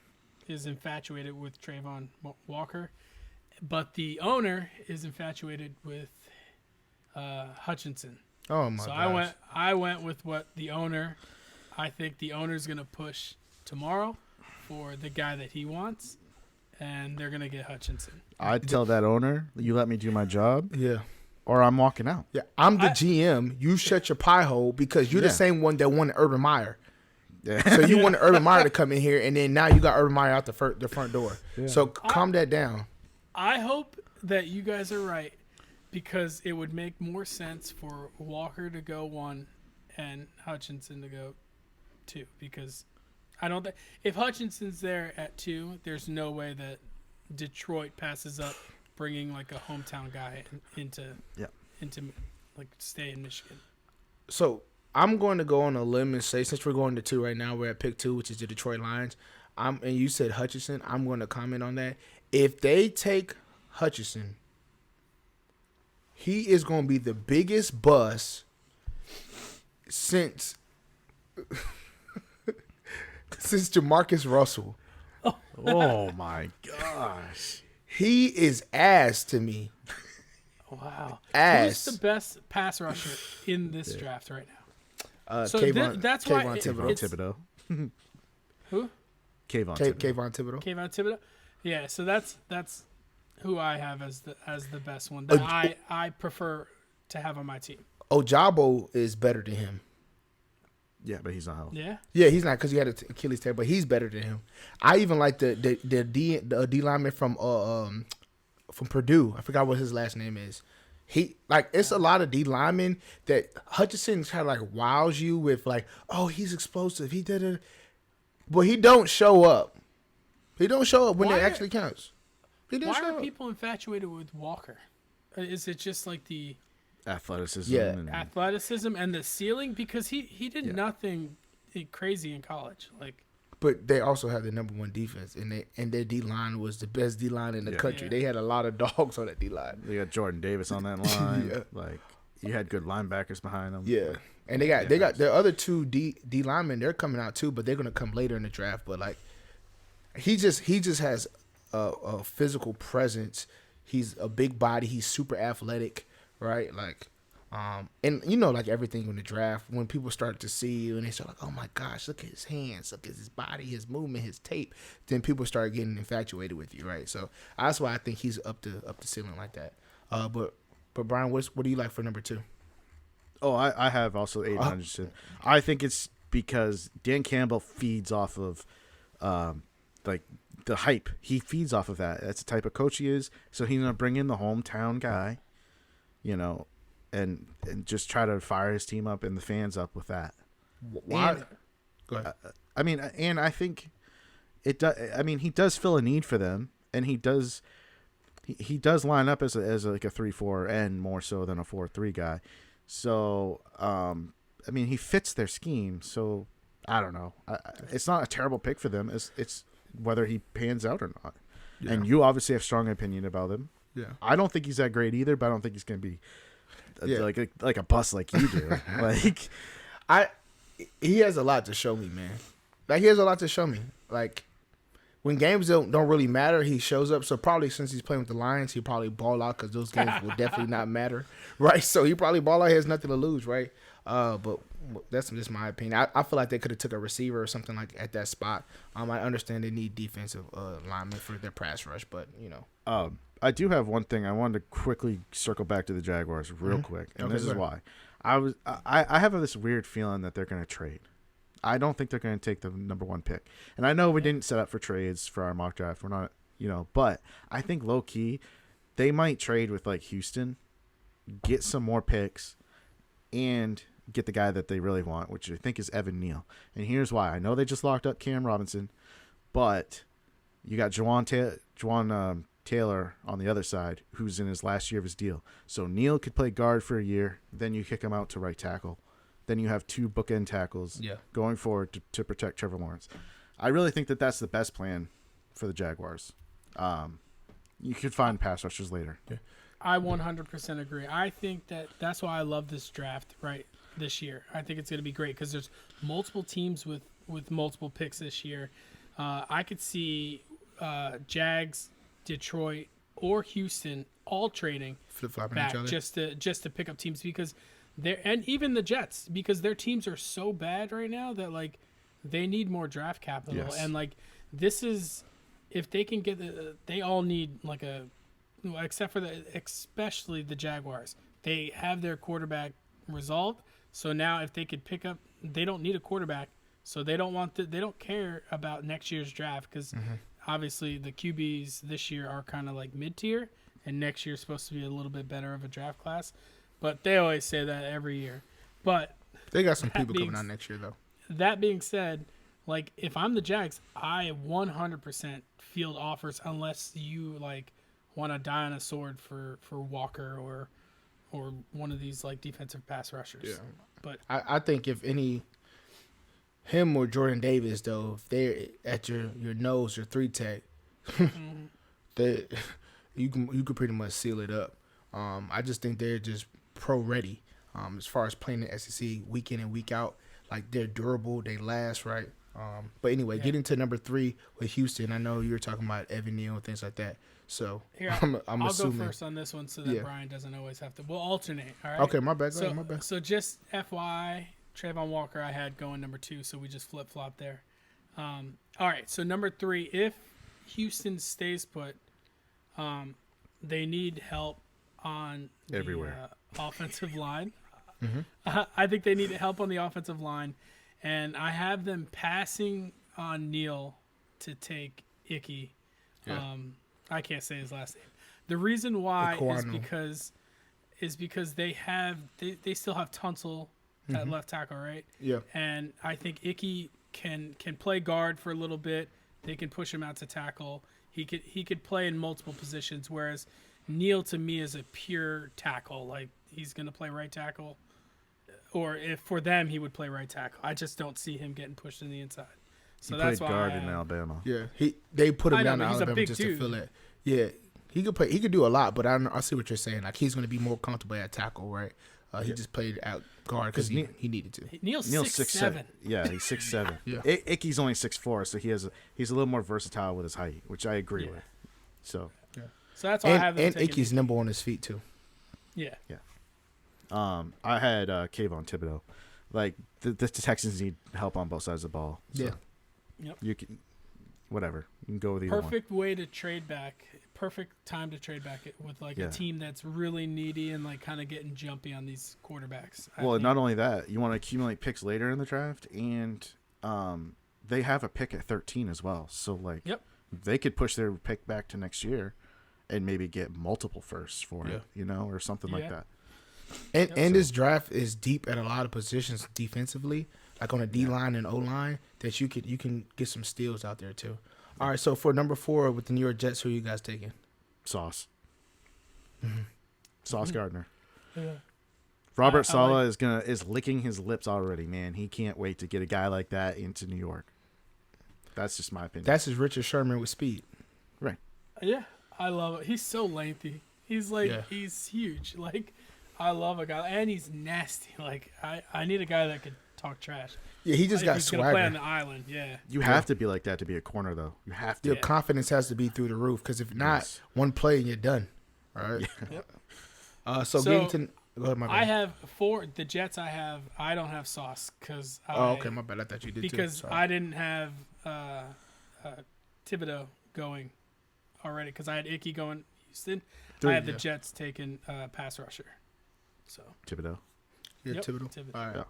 Speaker 3: infatuated with Trayvon Walker, but the owner is infatuated with Hutchinson.
Speaker 1: Oh my gosh.
Speaker 3: So I went with what the owner. I think the owner's gonna push tomorrow for the guy that he wants, and they're gonna get Hutchinson.
Speaker 2: I'd tell that owner, you let me do my job,
Speaker 1: Yeah.
Speaker 2: or I'm walking out.
Speaker 1: Yeah, I'm the GM. You shut your pie hole because you're the same one that wanted Urban Meyer.
Speaker 2: Yeah.
Speaker 1: So you wanted Urban Meyer to come in here, and then now you got Urban Meyer out the front door.
Speaker 2: Yeah.
Speaker 1: So calm that down.
Speaker 3: I hope that you guys are right, because it would make more sense for Walker to go 1 and Hutchinson to go 2. Because I don't think if Hutchinson's there at 2, there's no way that Detroit passes up bringing like a hometown guy into like stay in Michigan.
Speaker 1: So I'm going to go on a limb and say, since we're going to 2 right now, we're at pick 2, which is the Detroit Lions. And you said Hutchinson. I'm going to comment on that. If they take Hutchinson, he is going to be the biggest bust since Jamarcus Russell.
Speaker 2: Oh my gosh.
Speaker 1: He is ass to me.
Speaker 3: Wow.
Speaker 1: Ass.
Speaker 3: Who's the best pass rusher in this draft right now?
Speaker 1: That's why
Speaker 2: Thibodeau.
Speaker 3: Who?
Speaker 2: Kayvon
Speaker 1: Thibodeau.
Speaker 3: Kayvon Thibodeau. Yeah, so that's who I have as the best one that I prefer to have on my team.
Speaker 1: Ojabo is better than him.
Speaker 2: Yeah, but he's not healthy.
Speaker 1: Yeah, he's not because he had an Achilles tear, but he's better than him. I even like the D lineman from Purdue. I forgot what his last name is. It's a lot of D linemen that Hutchinson kind of like wows you with like, oh, he's explosive. He did it, but he don't show up. He don't show up when it actually counts.
Speaker 3: Why are people infatuated with Walker? Is it just like the
Speaker 2: athleticism?
Speaker 1: Yeah,
Speaker 3: athleticism and the ceiling, because he did nothing crazy in college. Like,
Speaker 1: but they also have the number 1 defense, and their D line was the best D line in the country.
Speaker 3: Yeah.
Speaker 1: They had a lot of dogs on that D line.
Speaker 2: They got Jordan Davis on that line. Like, you had good linebackers behind them.
Speaker 1: Yeah, and they got their other 2 D linemen. They're coming out too, but they're gonna come later in the draft. But like, he just has a physical presence. He's a big body. He's super athletic, right? Like, and like everything in the draft, when people start to see you and they start like, oh my gosh, look at his hands, look at his body, his movement, his tape, then people start getting infatuated with you, right? So that's why I think he's up the ceiling like that. But Brian, what do you like for number 2?
Speaker 2: Oh, I have also Aiden Hutchinson. I think it's because Dan Campbell feeds off of like the hype. He feeds off of that. That's the type of coach he is. So he's gonna bring in the hometown guy, and just try to fire his team up and the fans up with that.
Speaker 1: Why? Go ahead.
Speaker 2: I mean, and I think it does. I mean, he does fill a need for them, and he does line up as like a 3-4 and more so than a 4-3 guy. So, I mean, he fits their scheme. So, I don't know. It's not a terrible pick for them. It's whether he pans out or not. Yeah. And you obviously have strong opinion about him.
Speaker 1: Yeah.
Speaker 2: I don't think he's that great either, but I don't think he's going to be like a bust like you do.
Speaker 1: He has a lot to show me, man. Like, he has a lot to show me. Like, when games don't really matter, he shows up. So probably since he's playing with the Lions, he'll probably ball out because those games will definitely not matter, right? So he probably ball out. He has nothing to lose, right? But That's just my opinion. I feel like they could have took a receiver or something like at that spot. I understand they need defensive linemen for their pass rush, but
Speaker 2: I do have one thing I wanted to quickly circle back to the Jaguars real quick, and this is why I have this weird feeling that they're going to trade. I don't think they're going to take the number 1 pick, and I know we didn't set up for trades for our mock draft. We're not, but I think low key they might trade with like Houston, get some more picks, and get the guy that they really want, which I think is Evan Neal. And here's why. I know they just locked up Cam Robinson, but you got Juwan Taylor on the other side, who's in his last year of his deal. So Neal could play guard for a year, then you kick him out to right tackle. Then you have 2 bookend tackles going forward to protect Trevor Lawrence. I really think that that's the best plan for the Jaguars. You could find pass rushers later.
Speaker 1: Yeah.
Speaker 3: I 100% agree. I think that's why I love this draft this year. I think it's going to be great because there's multiple teams with multiple picks this year. I could see Jags, Detroit, or Houston all trading
Speaker 1: flip-flopping
Speaker 3: back
Speaker 1: each other
Speaker 3: just to pick up teams because and even the Jets because their teams are so bad right now that like they need more draft capital and like this is if they can get they all need like except for especially the Jaguars. They have their quarterback resolved. So now if they could pick up, they don't need a quarterback. So they don't care about next year's draft because obviously the QBs this year are kind of like mid-tier and next year is supposed to be a little bit better of a draft class. But they always say that every year. But
Speaker 1: they got some people coming out next year though.
Speaker 3: That being said, like if I'm the Jags, I 100% field offers unless you like want to die on a sword for Walker or one of these like defensive pass rushers. Yeah. But
Speaker 1: I think if any him or Jordan Davis though, if they're at your nose, your 3 tech, you could pretty much seal it up. I just think they're just pro ready. As far as playing the SEC week in and week out, like they're durable, they last, right? But anyway, getting to number 3 with Houston, I know you were talking about Evan Neal and things like that. So
Speaker 3: here,
Speaker 1: I'm assuming.
Speaker 3: Go first on this one so that Brian doesn't always have to. We'll alternate. All right.
Speaker 1: Okay, my bad. My bad.
Speaker 3: So just FYI, Trayvon Walker, I had going number 2, so we just flip flop there. All right. So number 3, if Houston stays put, they need help on
Speaker 2: everywhere
Speaker 3: offensive line. I think they need help on the offensive line, and I have them passing on Neal to take Icky.
Speaker 1: Yeah.
Speaker 3: I can't say his last name. The reason why is because they still have Tunsil at left tackle, right?
Speaker 1: Yeah.
Speaker 3: And I think Icky can play guard for a little bit. They can push him out to tackle. He could play in multiple positions, whereas Neal to me is a pure tackle. Like he's gonna play right tackle, or if for them he would play right tackle. I just don't see him getting pushed in the inside. So
Speaker 2: he
Speaker 3: that's
Speaker 2: played
Speaker 3: why
Speaker 2: guard in Alabama.
Speaker 1: Yeah, they put him down in
Speaker 3: he's a
Speaker 1: Alabama
Speaker 3: big
Speaker 1: just
Speaker 3: dude.
Speaker 1: to fill it. Yeah, he could play. He could do a lot, but I see what you're saying. Like he's going to be more comfortable at tackle, right? He just played out guard because he needed to.
Speaker 3: Neal's 6'7".
Speaker 2: Yeah, he's 6'7".
Speaker 1: Yeah,
Speaker 2: Icky's only 6'4", so he's a little more versatile with his height, which I agree with. So
Speaker 3: that's why I have them
Speaker 1: and Icky's nimble on his feet too.
Speaker 3: Yeah.
Speaker 2: I had Kayvon Thibodeau. Like the Texans need help on both sides of the ball. So.
Speaker 3: Yeah. Yep.
Speaker 2: You can, whatever. You can go with either one.
Speaker 3: Perfect way to trade back. Perfect time to trade back with like a team that's really needy and like kind of getting jumpy on these quarterbacks.
Speaker 2: Well, not only that, you want to accumulate picks later in the draft, and they have a pick at 13 as well. So like, they could push their pick back to next year, and maybe get multiple firsts for it, or something like that.
Speaker 1: And this draft is deep at a lot of positions defensively, like on the D line and O line, that you can get some steals out there too. All right, so for number 4 with the New York Jets, who are you guys taking?
Speaker 2: Sauce Gardner.
Speaker 3: Yeah.
Speaker 2: Robert Saleh is licking his lips already, man. He can't wait to get a guy like that into New York. That's just my opinion.
Speaker 1: That's his Richard Sherman with speed.
Speaker 2: Right.
Speaker 3: Yeah, I love it. He's so lengthy. He's he's huge. Like, I love a guy, and he's nasty. Like, I need a guy that could talk trash.
Speaker 1: Yeah, he just got
Speaker 3: he's
Speaker 1: swagger.
Speaker 3: Gonna play on the island. Yeah.
Speaker 2: You have to be like that to be a corner, though. You have to.
Speaker 1: Your confidence has to be through the roof, because if not, one play and you're done. All right.
Speaker 3: Yep.
Speaker 1: So getting to Go ahead, my bad.
Speaker 3: I have the Jets. I don't have Sauce because
Speaker 1: okay, my bad. I thought you did
Speaker 3: because
Speaker 1: too.
Speaker 3: I didn't have Thibodeau going already because I had Icky going Houston. I have the Jets taking pass rusher. So
Speaker 2: Thibodeau.
Speaker 1: Yeah,
Speaker 3: Yep,
Speaker 1: Thibodeau.
Speaker 3: Thibodeau.
Speaker 1: All right.
Speaker 2: Yeah.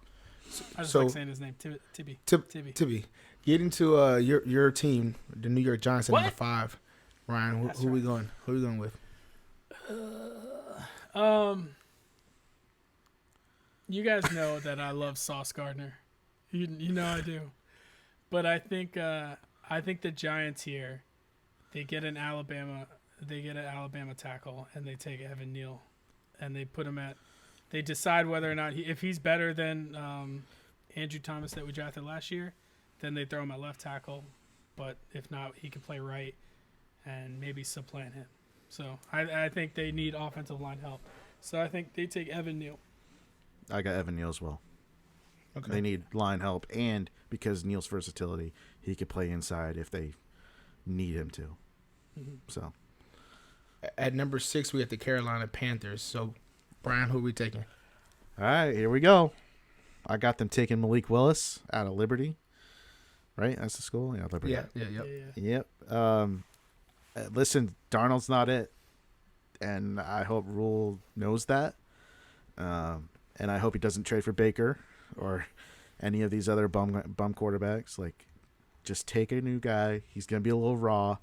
Speaker 3: I just
Speaker 1: So-
Speaker 3: like saying his name, Tibby.
Speaker 1: Tibby. Get into your team, the New York Giants at
Speaker 3: What?
Speaker 1: number 5. Ryan,
Speaker 3: That's
Speaker 1: who we
Speaker 3: right.
Speaker 1: going? Who we going with?
Speaker 3: You guys know that I love Sauce Gardner. You know I do, but I think the Giants here, they get an Alabama tackle and they take Evan Neal, and they put him at. They decide whether or not if he's better than Andrew Thomas that we drafted last year, then they throw him at left tackle. But if not, he can play right and maybe supplant him. So I think they need offensive line help. So I think they take Evan Neal.
Speaker 2: I got Evan Neal as well.
Speaker 1: Okay.
Speaker 2: They need line help, and because Neal's versatility, he could play inside if they need him to.
Speaker 3: Mm-hmm.
Speaker 2: So
Speaker 1: At number 6, we have the Carolina Panthers. So, Brian, who are we taking?
Speaker 2: all right, here we go. I got them taking Malik Willis out of Liberty. Right? That's the school? Yeah, Liberty.
Speaker 1: Yep.
Speaker 2: Listen, Darnold's not it. And I hope Rule knows that. And I hope he doesn't trade for Baker or any of these other bum quarterbacks. Like, just take a new guy. He's going to be a little raw.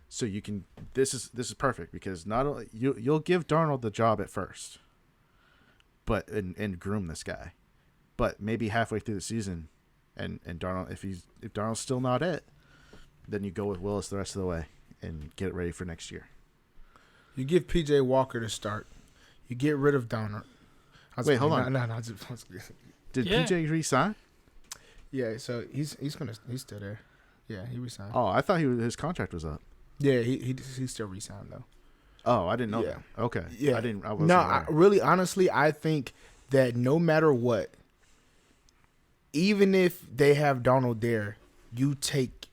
Speaker 2: So you can – this is perfect because not only you'll give Darnold the job at first, but and groom this guy. But maybe halfway through the season – and Darnold, if Darnold's still not it, then you go with Willis the rest of the way and get it ready for next year.
Speaker 1: You give P.J. Walker to start. You get rid of Donner.
Speaker 2: Wait, hold on.
Speaker 1: No.
Speaker 2: Did
Speaker 3: Yeah.
Speaker 2: PJ resign?
Speaker 1: Yeah, so he's still there. Yeah, he resigned.
Speaker 2: Oh, I thought his contract was up.
Speaker 1: Yeah, he still resigned though.
Speaker 2: Oh, I didn't know
Speaker 1: Yeah.
Speaker 2: that. Okay.
Speaker 1: Yeah,
Speaker 2: I wasn't
Speaker 1: No,
Speaker 2: aware.
Speaker 1: really, honestly, I think that no matter what, even if they have Darnold there, you take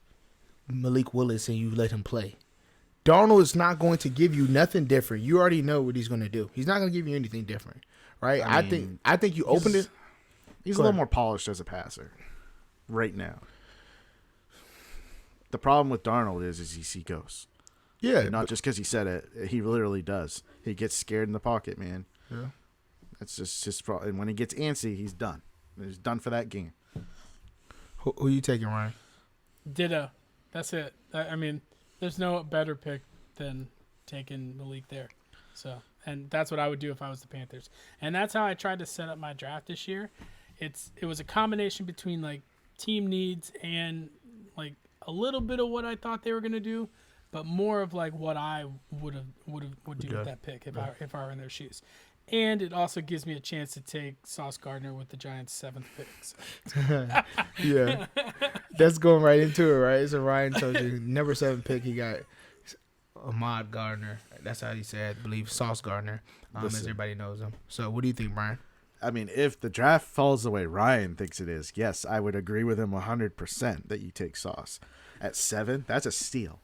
Speaker 1: Malik Willis and you let him play. Darnold is not going to give you nothing different. You already know what he's going to do. He's not going to give you anything different, right? I think you opened it.
Speaker 2: He's a
Speaker 1: Go
Speaker 2: little
Speaker 1: ahead.
Speaker 2: more polished as a passer right now. The problem with Darnold is he sees ghosts.
Speaker 1: Yeah,
Speaker 2: Not just because he said it. He literally does. He gets scared in the pocket, man.
Speaker 1: yeah.
Speaker 2: That's just his problem. And when he gets antsy, he's done. He's done for that game.
Speaker 1: Who you taking, Ryan?
Speaker 3: Ditto. That's it. I mean, there's no better pick than taking Malik there. So, and that's what I would do if I was the Panthers. And that's how I tried to set up my draft this year. It was a combination between like team needs and like a little bit of what I thought they were gonna do, but more of like what I would do with that pick if I were in their shoes. And it also gives me a chance to take Sauce Gardner with the Giants' 7th pick. So.
Speaker 1: Yeah, that's going right into it, right? So Ryan told you number 7 pick. He got Ahmad Gardner. That's how he said, I believe, Sauce Gardner, as
Speaker 2: Listen.
Speaker 1: everybody knows him. So what do you think, Brian?
Speaker 2: I mean, if the draft falls the way Ryan thinks it is, yes, I would agree with him 100% that you take Sauce. At 7, that's a steal.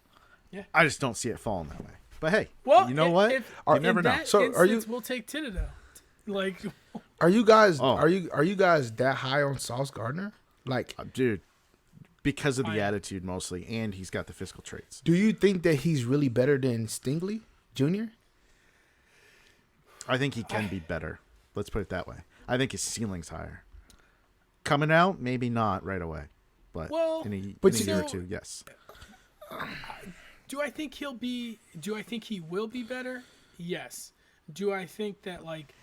Speaker 3: Yeah.
Speaker 2: I just don't see it falling that way. But hey,
Speaker 3: Well,
Speaker 2: you know what? You never know.
Speaker 1: So are you-
Speaker 3: We'll take Thibodeau. Like,
Speaker 1: Are you guys
Speaker 2: Oh.
Speaker 1: are you guys that high on Sauce Gardner? Like,
Speaker 2: Dude, because of the
Speaker 3: I am.
Speaker 2: attitude mostly, and he's got the physical traits.
Speaker 1: do you think that he's really better than Stingley Jr.?
Speaker 2: I think he can be better. Let's put it that way. I think his ceiling's higher. Coming out, maybe not right away. But
Speaker 3: Well,
Speaker 2: in a
Speaker 1: but
Speaker 2: year or
Speaker 3: so-
Speaker 2: two, yes.
Speaker 3: do I think he will be better? Yes. Do I think that, like,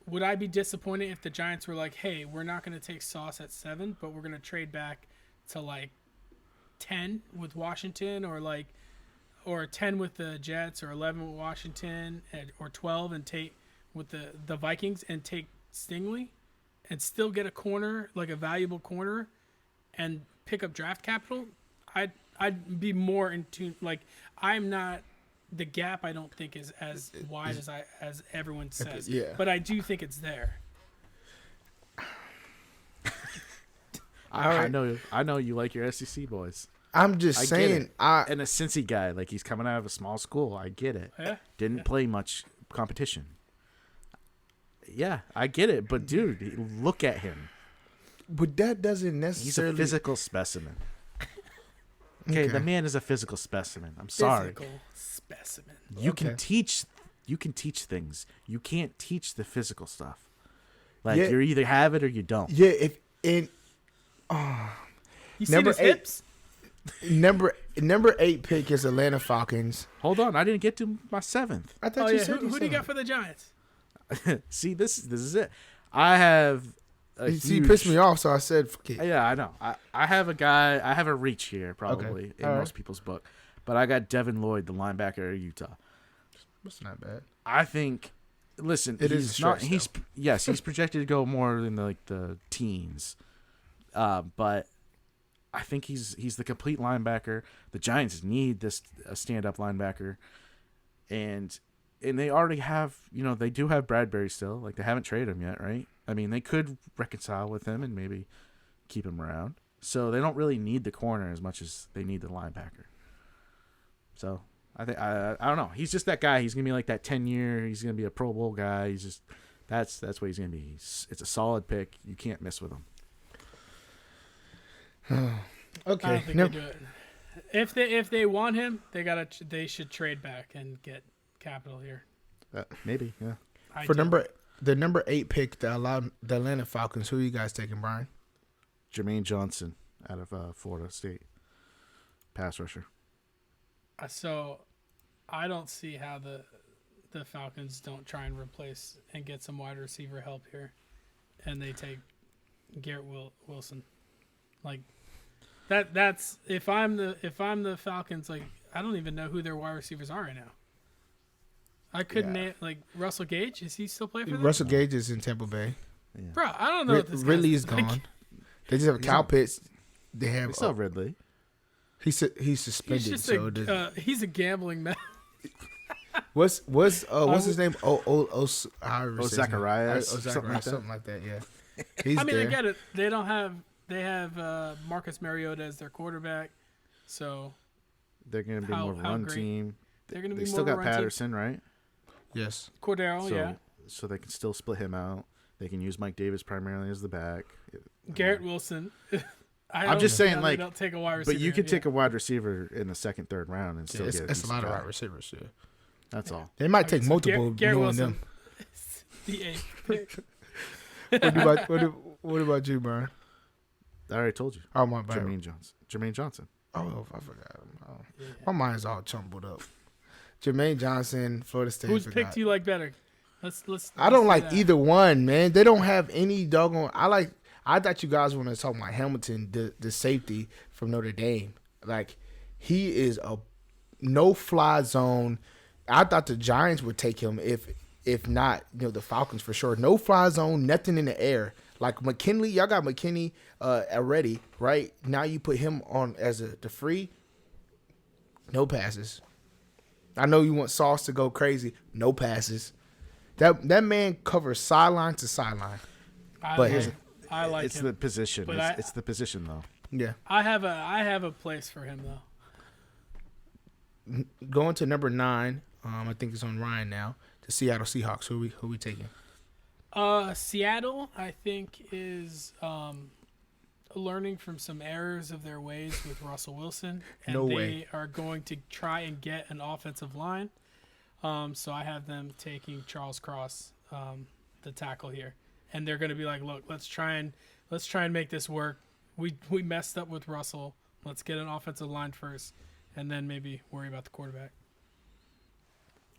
Speaker 3: would I be disappointed if the Giants were like, hey, we're not going to take Sauce at 7, but we're going to trade back to, like, 10 with Washington or 10 with the Jets or 11 with Washington or 12 and take with the Vikings and take Stingley and still get a corner, like a valuable corner, and pick up draft capital? I'd be more in tune. Like, I'm not. The gap I don't think is as wide as everyone says.
Speaker 1: Yeah.
Speaker 3: But I do think it's there.
Speaker 2: I know you like your SEC boys.
Speaker 1: I'm just
Speaker 2: I get
Speaker 1: saying.
Speaker 2: it. And a Cincy guy, like he's coming out of a small school. I get it.
Speaker 3: Yeah.
Speaker 2: Didn't play much competition. Yeah, I get it, but dude, look at him.
Speaker 1: But that doesn't
Speaker 2: He's
Speaker 1: necessarily.
Speaker 2: a physical specimen. Okay, the man is a physical specimen. I'm sorry.
Speaker 3: Physical specimen.
Speaker 2: You can teach things. You can't teach the physical stuff. Like
Speaker 1: Yeah.
Speaker 2: you either have it or you don't.
Speaker 1: Yeah, if in
Speaker 3: You see
Speaker 1: Number
Speaker 3: his
Speaker 1: 8.
Speaker 3: hips?
Speaker 1: number 8 pick is Atlanta Falcons.
Speaker 2: Hold on, I didn't get to my 7th.
Speaker 1: I thought
Speaker 3: Oh
Speaker 1: you
Speaker 3: yeah.
Speaker 1: said
Speaker 3: Who do you got for the Giants?
Speaker 2: See, this is it. I have a
Speaker 1: you pissed me off, so I said fuck it.
Speaker 2: Yeah, I know. I have a guy. I have a reach here, probably in
Speaker 1: All right.
Speaker 2: most people's book, but I got Devin Lloyd, the linebacker of Utah.
Speaker 1: That's not bad.
Speaker 2: I think. Listen,
Speaker 1: It is a
Speaker 2: he's not.
Speaker 1: stretch,
Speaker 2: He's projected to go more in the teens, but I think he's the complete linebacker. The Giants need a stand-up linebacker, and they already have. They do have Bradbury still. Like they haven't traded him yet, right? I mean, they could reconcile with him and maybe keep him around. So they don't really need the corner as much as they need the linebacker. So I think I don't know. He's just that guy. He's gonna be like that 10-year. He's gonna be a Pro Bowl guy. He's just that's what he's gonna be. It's a solid pick. You can't miss with him.
Speaker 3: I
Speaker 1: Okay.
Speaker 3: don't think they do it. If they want him, they should trade back and get capital here.
Speaker 2: Maybe, yeah.
Speaker 1: For the number 8 pick, the Atlanta Falcons. Who are you guys taking, Brian?
Speaker 2: Jermaine Johnson out of Florida State, pass rusher.
Speaker 3: So I don't see how the Falcons don't try and replace and get some wide receiver help here, and they take Garrett Wilson. Like that's if I'm the Falcons, like I don't even know who their wide receivers are right now. I couldn't name like Russell Gage. Is he still playing for them?
Speaker 1: Russell Gage is in Tampa Bay.
Speaker 2: Yeah.
Speaker 3: Bro, I don't know what this
Speaker 1: Ridley
Speaker 3: guy's
Speaker 1: is
Speaker 3: like.
Speaker 1: gone. They just have Kyle Pitts. They have.
Speaker 2: We still have Ridley.
Speaker 1: He's suspended.
Speaker 3: He's just
Speaker 1: so
Speaker 3: he's a gambling man.
Speaker 1: what's his name?
Speaker 2: Zacharias,
Speaker 1: something like that. Yeah. He's
Speaker 3: I mean,
Speaker 1: there.
Speaker 3: I get it. They have Marcus Mariota as their quarterback, so
Speaker 2: They're going to be
Speaker 3: How-
Speaker 2: more of a
Speaker 3: how
Speaker 2: run
Speaker 3: great.
Speaker 2: team.
Speaker 3: they're going to be
Speaker 2: They
Speaker 3: more
Speaker 2: still
Speaker 3: of a
Speaker 2: got
Speaker 3: run team.
Speaker 2: Patterson, right?
Speaker 1: Yes.
Speaker 3: Cordero,
Speaker 2: So, so they can still split him out. They can use Mike Davis primarily as the back.
Speaker 3: Garrett Wilson.
Speaker 2: I'm just saying,
Speaker 3: they
Speaker 2: like,
Speaker 3: don't take a wide receiver.
Speaker 2: but you could take a wide receiver in the second, third round and still
Speaker 1: Yeah,
Speaker 2: get
Speaker 1: it's a lot of
Speaker 2: guy.
Speaker 1: wide receivers. Yeah.
Speaker 2: That's all.
Speaker 1: They might take
Speaker 3: so
Speaker 1: multiple.
Speaker 3: Garrett
Speaker 1: knowing
Speaker 3: Wilson.
Speaker 1: them.
Speaker 3: the eighth pick.
Speaker 1: What about you, Brian?
Speaker 2: I already told you.
Speaker 1: Oh my bad.
Speaker 2: Jermaine Johnson.
Speaker 1: Oh, I forgot. My mind's all jumbled up. Jermaine Johnson, Florida State.
Speaker 3: Whose pick do you like better? Let's
Speaker 1: I don't
Speaker 3: do
Speaker 1: like
Speaker 3: that.
Speaker 1: either one, man. They don't have any doggone. I thought you guys were going to talk about Hamilton, the safety from Notre Dame. Like, he is a no-fly zone. I thought the Giants would take him if not, the Falcons for sure. No-fly zone, nothing in the air. Like McKinley, y'all got McKinney already, right? Now you put him on as the free. No passes. I know you want Sauce to go crazy. No passes. That man covers sideline to sideline.
Speaker 3: I like
Speaker 2: It's
Speaker 3: him.
Speaker 2: the position.
Speaker 3: But
Speaker 2: It's the position, though.
Speaker 1: Yeah.
Speaker 3: I have a place for him though.
Speaker 1: Going to number 9, I think it's on Ryan now. The Seattle Seahawks. Who we taking?
Speaker 3: Seattle, I think, is learning from some errors of their ways with Russell Wilson, and
Speaker 1: No
Speaker 3: they
Speaker 1: way.
Speaker 3: are going to try and get an offensive line. So I have them taking Charles Cross, the tackle here, and they're going to be like, "Look, let's try and make this work. We messed up with Russell. Let's get an offensive line first, and then maybe worry about the quarterback."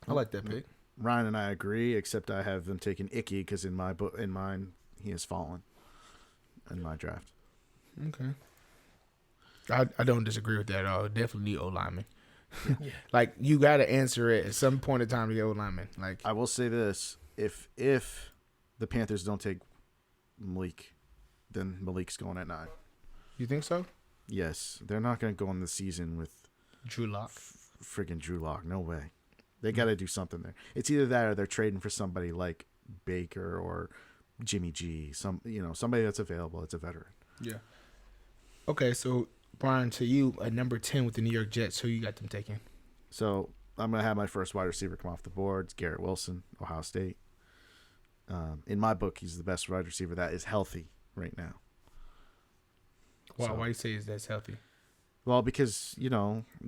Speaker 1: I like that pick.
Speaker 2: Ryan and I agree, except I have them taking Icky because in mine he has fallen in my draft.
Speaker 1: Okay. I don't disagree with that at all. Definitely need O lineman.
Speaker 3: Yeah.
Speaker 1: Like, you got to answer it at some point in time to get O lineman. Like,
Speaker 2: I will say this: if the Panthers don't take Malik, then Malik's going at 9.
Speaker 1: you think so?
Speaker 2: Yes, they're not going to go in the season with
Speaker 1: Drew Lock.
Speaker 2: friggin' Drew Lock. No way. They got to do something there. It's either that or they're trading for somebody like Baker or Jimmy G. Somebody that's available. It's a veteran.
Speaker 1: Yeah. Okay, so Brian, to you, at number 10 with the New York Jets, who you got them taking?
Speaker 2: So I'm going to have my first wide receiver come off the board. It's Garrett Wilson, Ohio State. In my book, he's the best wide receiver that is healthy right now.
Speaker 1: Why you say that's healthy?
Speaker 2: Well, because,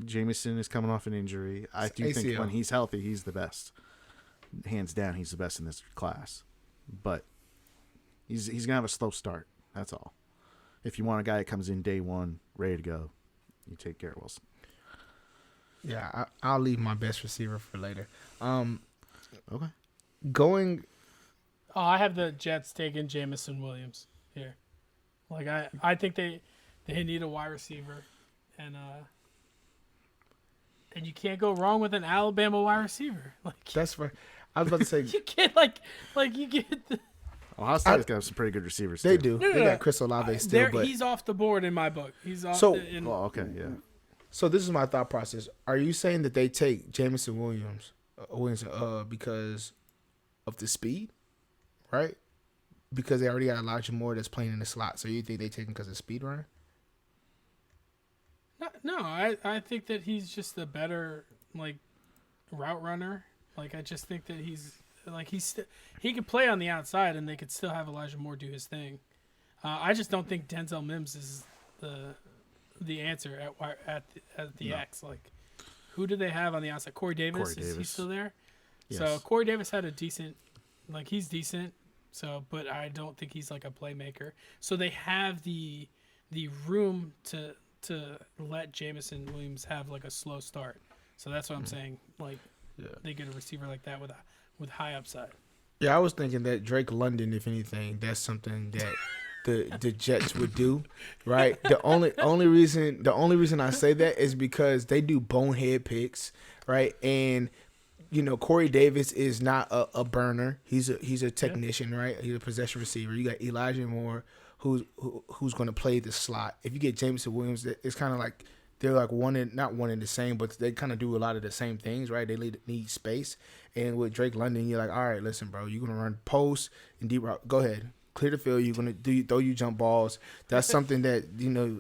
Speaker 2: Jameson is coming off an injury. I do think
Speaker 1: ACL.
Speaker 2: when he's healthy, he's the best. Hands down, he's the best in this class. But he's going to have a slow start. That's all. If you want a guy that comes in day one, ready to go, you take Garrett Wilson.
Speaker 1: Yeah, I'll leave my best receiver for later.
Speaker 2: Okay.
Speaker 1: Going.
Speaker 3: Oh, I have the Jets taking Jamison Williams here. Like I think they need a wide receiver, and you can't go wrong with an Alabama wide receiver. Like
Speaker 1: That's right. I was about to say
Speaker 3: you can't like you get the,
Speaker 2: Ohio State's got some pretty good receivers,
Speaker 1: they
Speaker 2: too.
Speaker 1: do. They got Chris Olave still, but
Speaker 3: he's off the board in my book. He's off.
Speaker 1: So-
Speaker 2: Oh, okay, yeah.
Speaker 1: so this is my thought process. Are you saying that they take Jamison Williams because of the speed, right? Because they already got Elijah Moore that's playing in the slot. So you think they take him because of speed, Ryan?
Speaker 3: No, I think that he's just a better route runner. Like I just think that he could play on the outside and they could still have Elijah Moore do his thing. I just don't think Denzel Mims is the answer at the X. Like who do they have on the outside? Corey Davis. Is he
Speaker 2: Davis.
Speaker 3: still there?
Speaker 2: Yes.
Speaker 3: So Corey Davis had a decent, he's decent. So, but I don't think he's like a playmaker. So they have the room to let Jamison Williams have like a slow start. So that's what I'm saying. Like they get a receiver like that with high upside.
Speaker 1: Yeah, I was thinking that Drake London, if anything, that's something that the Jets would do, right? The only reason I say that is because they do bonehead picks, right? And Corey Davis is not a burner. He's a technician, right? He's a possession receiver. You got Elijah Moore, who's going to play the slot. If you get Jameson Williams, it's kind of like they're like not one and the same, but they kind of do a lot of the same things, right? They need space. And with Drake London, you're like, all right, listen, bro, you're gonna run post and deep route. Go ahead, clear the field. You're gonna throw you jump balls. That's something that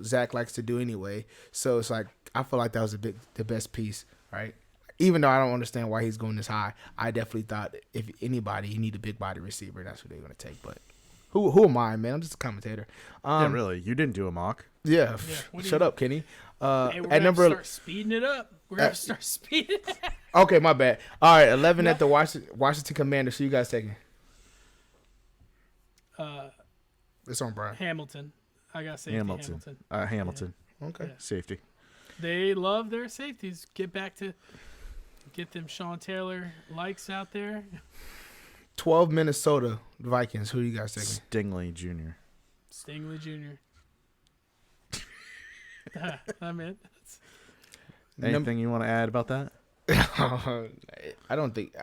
Speaker 1: Zach likes to do anyway. So it's like I feel like that was the best piece, right? Even though I don't understand why he's going this high, I definitely thought if anybody, you need a big body receiver. That's who they're going to take. But who am I, man? I'm just a commentator.
Speaker 2: Yeah, really. You didn't do a mock.
Speaker 1: Yeah.
Speaker 3: What do
Speaker 1: Shut
Speaker 3: you-
Speaker 1: up, Kenny.
Speaker 3: Hey, we're
Speaker 1: At
Speaker 3: gonna
Speaker 1: number
Speaker 3: start speeding it up. We're gonna start speeding it up.
Speaker 1: okay, my bad. All right, 11 at the Washington Commanders. Who you guys taking? It's on Brian.
Speaker 3: Hamilton. I got safety
Speaker 2: Hamilton. Hamilton.
Speaker 1: Okay.
Speaker 3: Yeah.
Speaker 2: Safety.
Speaker 3: They love their safeties. Get them Sean Taylor likes out there.
Speaker 1: 12 Minnesota Vikings. Who you guys taking?
Speaker 2: Stingley Jr.
Speaker 3: Stingley Jr. I'm in.
Speaker 2: Anything you want to add about that?
Speaker 1: I don't think.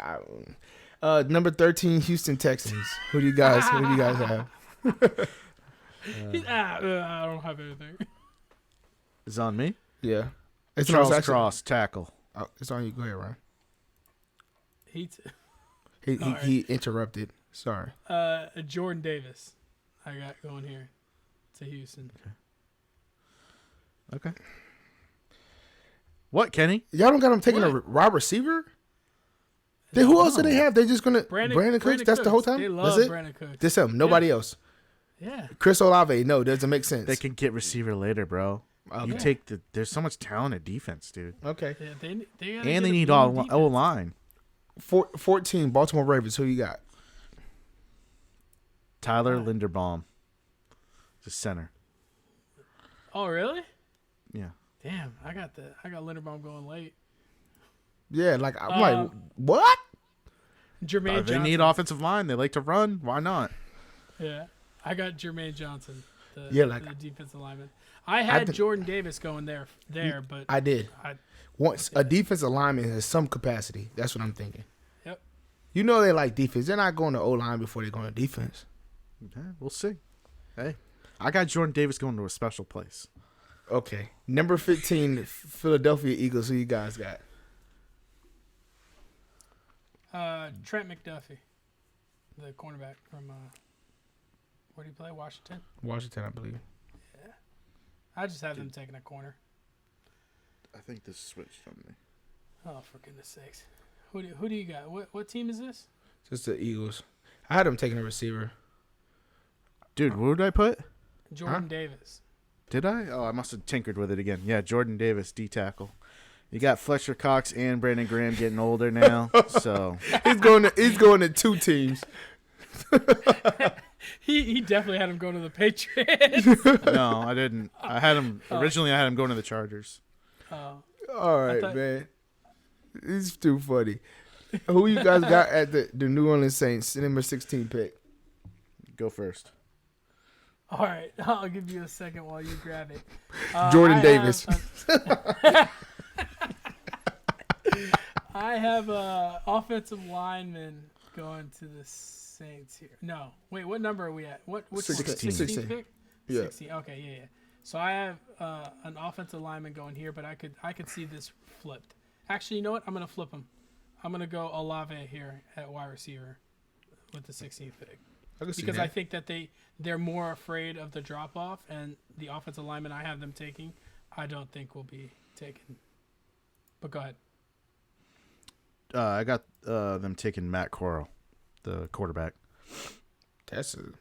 Speaker 1: Number 13 Houston Texans. Who do you guys have?
Speaker 3: I don't have anything.
Speaker 2: Is it on me?
Speaker 1: Yeah.
Speaker 2: Charles Cross, tackle.
Speaker 1: Oh, it's on you. Go ahead, Ryan.
Speaker 3: All right.
Speaker 1: He interrupted. Sorry.
Speaker 3: Jordan Davis. I got going here to Houston.
Speaker 2: Okay. What, Kenny?
Speaker 1: Y'all don't got him taking a wide receiver? Then who else do they have? They're just gonna Brandon Cooks. That's the whole time.
Speaker 3: They
Speaker 1: That's
Speaker 3: love
Speaker 1: it.
Speaker 3: Brandon Cooks.
Speaker 1: Just him. Nobody else.
Speaker 3: Yeah.
Speaker 1: Chris Olave. No, doesn't make sense.
Speaker 2: They can get receiver later, bro.
Speaker 1: Okay.
Speaker 2: You take there's so much talent at defense, dude.
Speaker 1: Okay.
Speaker 3: Yeah, they
Speaker 2: And they need all O-line.
Speaker 1: 14 Baltimore Ravens. Who you got?
Speaker 2: Tyler Linderbaum. Just center.
Speaker 3: Oh, really?
Speaker 2: Yeah.
Speaker 3: Damn, I got Linderbaum going late.
Speaker 1: Yeah, like I'm like what?
Speaker 3: Jermaine
Speaker 2: They
Speaker 3: Johnson.
Speaker 2: need offensive line. They like to run. Why not?
Speaker 3: Yeah, I got Jermaine Johnson, the defensive lineman. I had Jordan Davis going there, but
Speaker 1: I did. Once a defensive lineman has some capacity. That's what I'm thinking.
Speaker 3: Yep.
Speaker 1: They like defense. They're not going to O-line before they go to defense.
Speaker 2: Okay, we'll see. Hey, I got Jordan Davis going to a special place.
Speaker 1: Okay. Number 15, Philadelphia Eagles. Who you guys got?
Speaker 3: Trent McDuffie, the cornerback from where do you play? Washington.
Speaker 1: Washington, I believe.
Speaker 3: Yeah. I just have them taking a corner.
Speaker 2: I think this switched on me.
Speaker 3: Oh, for goodness sakes! Who do you got? What team is this?
Speaker 1: Just the Eagles. I had him taking a receiver.
Speaker 2: Dude, what did I put?
Speaker 3: Jordan Davis.
Speaker 2: Did I? Oh, I must have tinkered with it again. Yeah, Jordan Davis, D tackle. You got Fletcher Cox and Brandon Graham getting older now, so
Speaker 1: He's going to two teams.
Speaker 3: He definitely had him going to the Patriots.
Speaker 2: no, I didn't. I had him originally. I had him going to the Chargers.
Speaker 1: All right, man. It's too funny. Who you guys got at the New Orleans Saints, number 16 pick?
Speaker 2: Go first.
Speaker 3: All right, I'll give you a second while you grab it.
Speaker 1: Jordan Davis.
Speaker 3: I have a offensive lineman going to the Saints here. No, wait, what number are we at? Which
Speaker 1: 16.
Speaker 3: 16 pick?
Speaker 1: Yeah.
Speaker 3: 16. Okay, yeah. So I have an offensive lineman going here, but I could see this flipped. Actually, you know what? I'm gonna flip him. I'm gonna go Olave here at wide receiver with the 16th pick. Because I think that they're more afraid of the drop off, and the offensive lineman I have them taking, I don't think will be taken. But go ahead.
Speaker 2: I got them taking Matt Corral, the quarterback. Listen,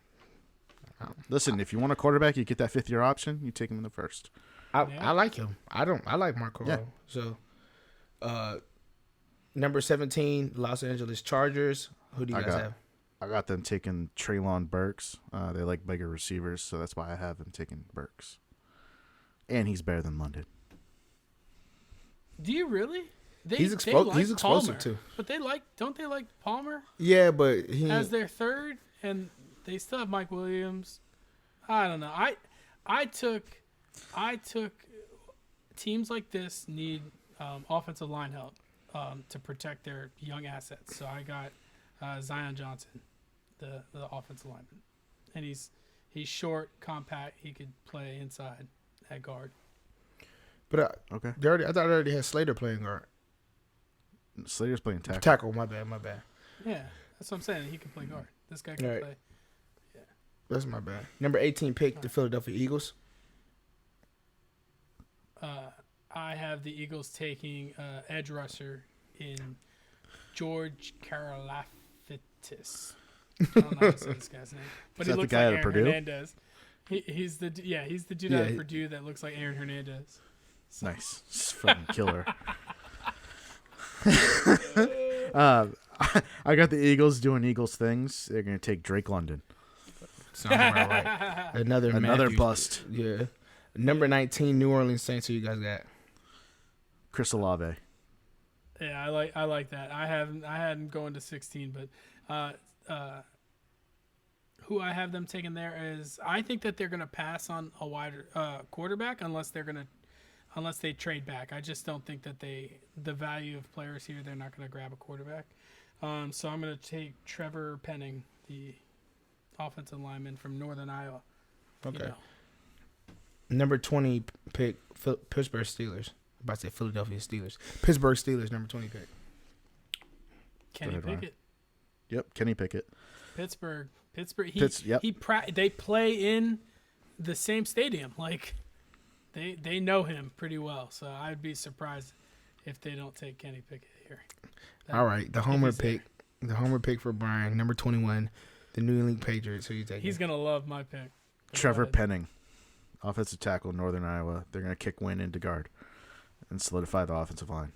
Speaker 2: if you want a quarterback, you get that 5th-year option. You take him in the first.
Speaker 1: I like him. I like Marco. Yeah. So, number 17, Los Angeles Chargers. Who do you guys have?
Speaker 2: I got them taking Treylon Burks. They like bigger receivers, so that's why I have them taking Burks. And he's better than London.
Speaker 3: Do you really?
Speaker 1: He's explosive
Speaker 3: Palmer,
Speaker 1: too.
Speaker 3: But don't they like Palmer?
Speaker 1: Yeah, but
Speaker 3: as their third, and they still have Mike Williams. I don't know. I took teams like this need offensive line help to protect their young assets. So I got Zion Johnson, the offensive lineman, and he's short, compact. He could play inside at guard.
Speaker 2: But okay,
Speaker 1: I thought I already had Slater playing guard.
Speaker 2: Slater's playing tackle.
Speaker 1: Tackle, my bad.
Speaker 3: Yeah, that's what I'm saying. He can play guard. This guy can play. Yeah,
Speaker 1: that's my bad. Number 18 pick, the Philadelphia Eagles.
Speaker 3: I have the Eagles taking edge rusher in George Karlaftis. I don't know how to say this guy's name, but he looks like Aaron Hernandez. He's the dude out of Purdue that looks like Aaron Hernandez. So.
Speaker 2: Nice, it's fucking killer. I got the Eagles doing Eagles things. They're gonna take Drake London.
Speaker 1: Sounds about right. Another
Speaker 2: bust.
Speaker 1: Yeah. Number 19, New Orleans Saints. Who you guys got?
Speaker 2: Chris Olave.
Speaker 3: Yeah, I like that. I had him going to 16, but who I have them taking there is I think that they're gonna pass on a wider quarterback unless they trade back. I just don't think that the value of players here, they're not going to grab a quarterback. So I'm going to take Trevor Penning, the offensive lineman from Northern Iowa.
Speaker 1: Okay. Number 20 pick, Pittsburgh Steelers. I'm about to say Philadelphia Steelers. Pittsburgh Steelers, number 20 pick.
Speaker 3: Kenny Pickett.
Speaker 2: Yep, Kenny Pickett.
Speaker 3: Pittsburgh.
Speaker 2: Yep.
Speaker 3: They play in the same stadium. Like, They know him pretty well, so I'd be surprised if they don't take Kenny Pickett here.
Speaker 1: All right, the homer pick for Brian, number 21, the New England Patriots. Who you taking?
Speaker 3: He's gonna love my pick.
Speaker 2: Trevor Penning, offensive tackle, Northern Iowa. They're gonna kick Wynn into guard and solidify the offensive line.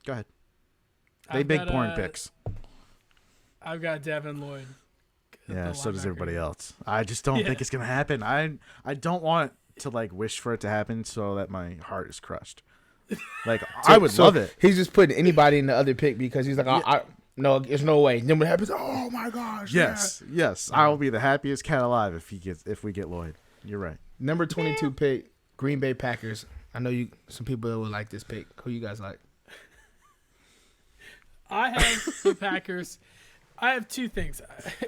Speaker 2: Go ahead. They make boring picks.
Speaker 3: I've got Devin Lloyd.
Speaker 2: Yeah, so does everybody else. I just don't think it's gonna happen. I don't want to wish for it to happen so that my heart is crushed. I would love it.
Speaker 1: He's just putting anybody in the other pick because he's like, no, there's no way. Then what happens? Oh my gosh!
Speaker 2: Yes. I will be the happiest cat alive if we get Lloyd. You're right.
Speaker 1: Number 22 pick, Green Bay Packers. I know some people that would like this pick. Who you guys like?
Speaker 3: I have the Packers. I have two things.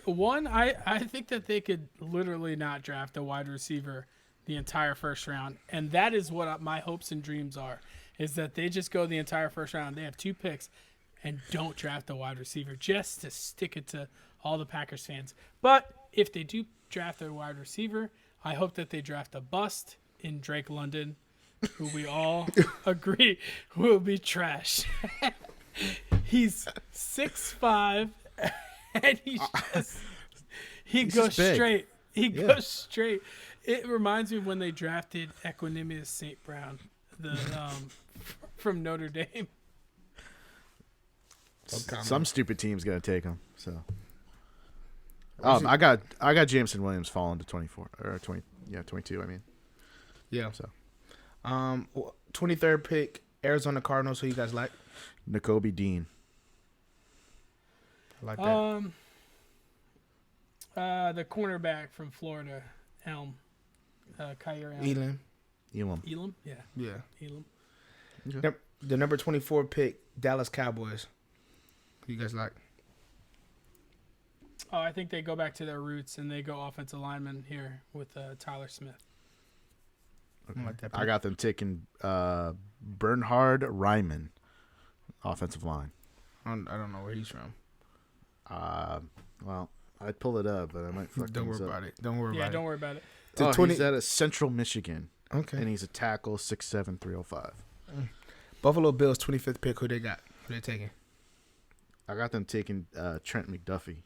Speaker 3: One, I think that they could literally not draft a wide receiver the entire first round, and that is what my hopes and dreams are, is that they just go the entire first round. They have 2 picks and don't draft a wide receiver just to stick it to all the Packers fans. But if they do draft a wide receiver, I hope that they draft a bust in Drake London, who we all agree will be trash. He's 6'5", and he
Speaker 2: He's
Speaker 3: goes
Speaker 2: just big.
Speaker 3: straight. He
Speaker 2: Yeah.
Speaker 3: goes straight. It reminds me of when they drafted Equanimous St. Brown, the from Notre Dame.
Speaker 2: Some stupid team's gonna take him. So, I got Jameson Williams falling to 24 or 20. Yeah, 22. I mean,
Speaker 1: Yeah.
Speaker 2: So,
Speaker 1: 23rd pick, Arizona Cardinals. Who you guys like?
Speaker 2: N'Kobe Dean.
Speaker 1: I like that.
Speaker 3: The cornerback from Florida, Elm, Kyer
Speaker 1: Elam.
Speaker 3: Elm.
Speaker 2: Elam.
Speaker 3: Yeah,
Speaker 1: Yeah.
Speaker 3: Elam.
Speaker 2: Okay.
Speaker 1: The number 24 pick, Dallas Cowboys. Who you guys like?
Speaker 3: Oh, I think they go back to their roots and they go offensive lineman here with Tyler Smith.
Speaker 1: I like that
Speaker 2: I
Speaker 1: pick.
Speaker 2: got them taking Bernhard Ryman, offensive line.
Speaker 1: I don't know where he's from.
Speaker 2: Well, I'd pull it up, but I might fuck
Speaker 1: Don't
Speaker 2: things
Speaker 1: worry
Speaker 2: up.
Speaker 1: about it. Don't worry
Speaker 3: Yeah,
Speaker 1: about
Speaker 3: don't worry about it.
Speaker 1: The
Speaker 2: Oh,
Speaker 1: 20
Speaker 2: he's out of Central Michigan,
Speaker 1: Okay.
Speaker 2: and he's a tackle, 6'7", 305.
Speaker 1: Buffalo Bills, 25th pick. Who they got? Who they taking?
Speaker 2: I got them taking Trent McDuffie.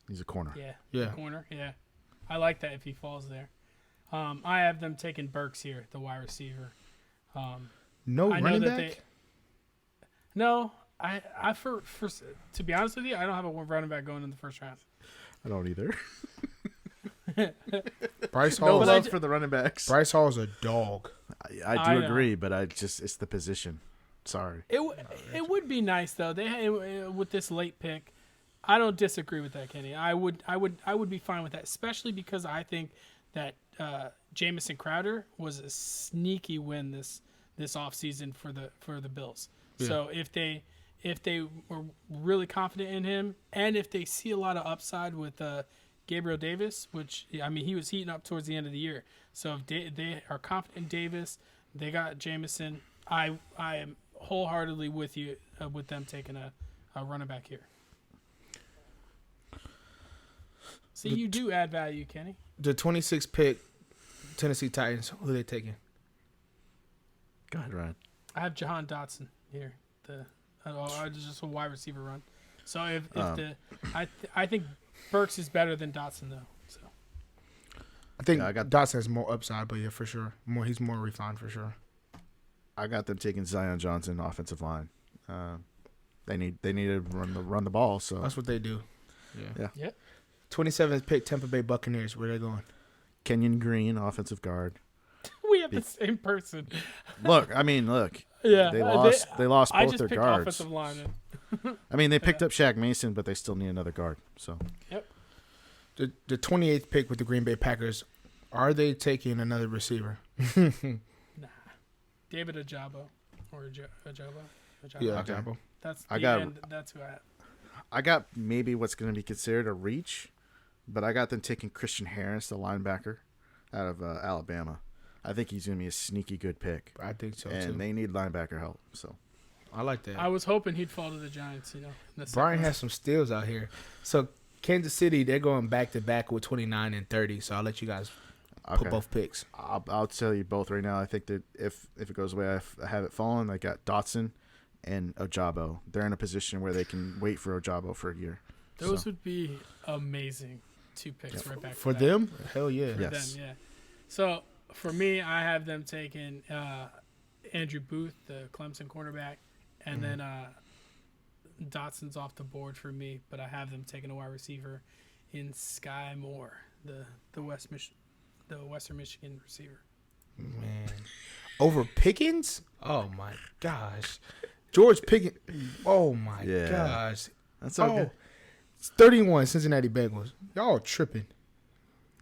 Speaker 2: He's a corner.
Speaker 3: Yeah,
Speaker 1: Yeah.
Speaker 3: the corner. Yeah, I like that if he falls there. I have them taking Burks here, the wide receiver.
Speaker 1: No
Speaker 3: I know
Speaker 1: running
Speaker 3: that
Speaker 1: back?
Speaker 3: No, I to be honest with you, I don't have a running back going in the first round.
Speaker 2: I don't either.
Speaker 1: Bryce
Speaker 2: No
Speaker 1: Hall.
Speaker 3: but I
Speaker 2: love
Speaker 3: ju-
Speaker 2: for the running backs.
Speaker 1: Bryce Hall's a dog.
Speaker 2: I
Speaker 3: I
Speaker 2: do
Speaker 3: know.
Speaker 2: agree, but it's the position. Sorry.
Speaker 3: It would be nice though. With this late pick, I don't disagree with that, Kenny. I would be fine with that, especially because I think that Jamison Crowder was a sneaky win this offseason for the Bills.
Speaker 1: Yeah.
Speaker 3: So if they were really confident in him, and if they see a lot of upside with Gabriel Davis, which I mean he was heating up towards the end of the year. So if they are confident in Davis, they got Jamison. I am wholeheartedly with you with them taking a running back here. See, you do add value, Kenny.
Speaker 1: The 26th pick, Tennessee Titans. Who they taking?
Speaker 2: Go ahead, Ryan.
Speaker 3: I have Jahan Dotson here. Just a wide receiver run. So if I think Burks is better than Dotson though. So
Speaker 1: I think
Speaker 2: Yeah, I got-
Speaker 1: Dotson has more upside, but yeah, for sure. He's more refined for sure.
Speaker 2: I got them taking Zion Johnson, offensive line. They need to run the ball. So
Speaker 1: That's what they do.
Speaker 2: Yeah.
Speaker 3: Yep.
Speaker 1: 27th pick, Tampa Bay Buccaneers. Where they going?
Speaker 2: Kenyon Green, offensive guard.
Speaker 3: we have the same person.
Speaker 2: Look.
Speaker 3: Yeah,
Speaker 2: They lost
Speaker 3: I
Speaker 2: both
Speaker 3: just
Speaker 2: their
Speaker 3: picked
Speaker 2: guards.
Speaker 3: offensive lineman.
Speaker 2: I mean, they picked up Shaq Mason, but they still need another guard. So
Speaker 1: The 28th pick with the Green Bay Packers. Are they taking another receiver?
Speaker 3: David Ajabo or Ajabo.
Speaker 1: Yeah,
Speaker 2: Okay.
Speaker 1: Jumbo.
Speaker 3: That's
Speaker 2: I
Speaker 3: the
Speaker 2: got-
Speaker 3: end. That's who I have.
Speaker 2: I got maybe what's going to be considered a reach, but I got them taking Christian Harris, the linebacker, out of Alabama. I think he's going to be a sneaky good pick,
Speaker 1: I think so
Speaker 2: and
Speaker 1: too.
Speaker 2: they need linebacker help. So
Speaker 1: I like that.
Speaker 3: I was hoping he'd fall to the Giants. In the second
Speaker 1: Brian
Speaker 3: round.
Speaker 1: has some steals out here. So Kansas City, they're going back to back with 29 and 30. So I'll let you guys put
Speaker 2: okay.
Speaker 1: both picks.
Speaker 2: I'll tell you both right now. I think that if it goes away, I have it fallen. I got Dotson and Ojabo. They're in a position where they can wait for Ojabo for a year.
Speaker 3: Those
Speaker 2: So,
Speaker 3: would be amazing. 2 picks right back
Speaker 1: For
Speaker 3: to back.
Speaker 1: them, hell yeah.
Speaker 3: For
Speaker 2: Yes.
Speaker 3: them, yeah. So for me, I have them taking Andrew Booth, the Clemson cornerback, and then Dotson's off the board for me, but I have them taking a wide receiver in Sky Moore, the Western Michigan receiver.
Speaker 1: Man. Over Pickens? Oh my gosh. George Pickens. Oh my
Speaker 2: Yeah.
Speaker 1: gosh.
Speaker 2: that's okay.
Speaker 1: Oh, it's 31 Cincinnati Bengals. Y'all tripping.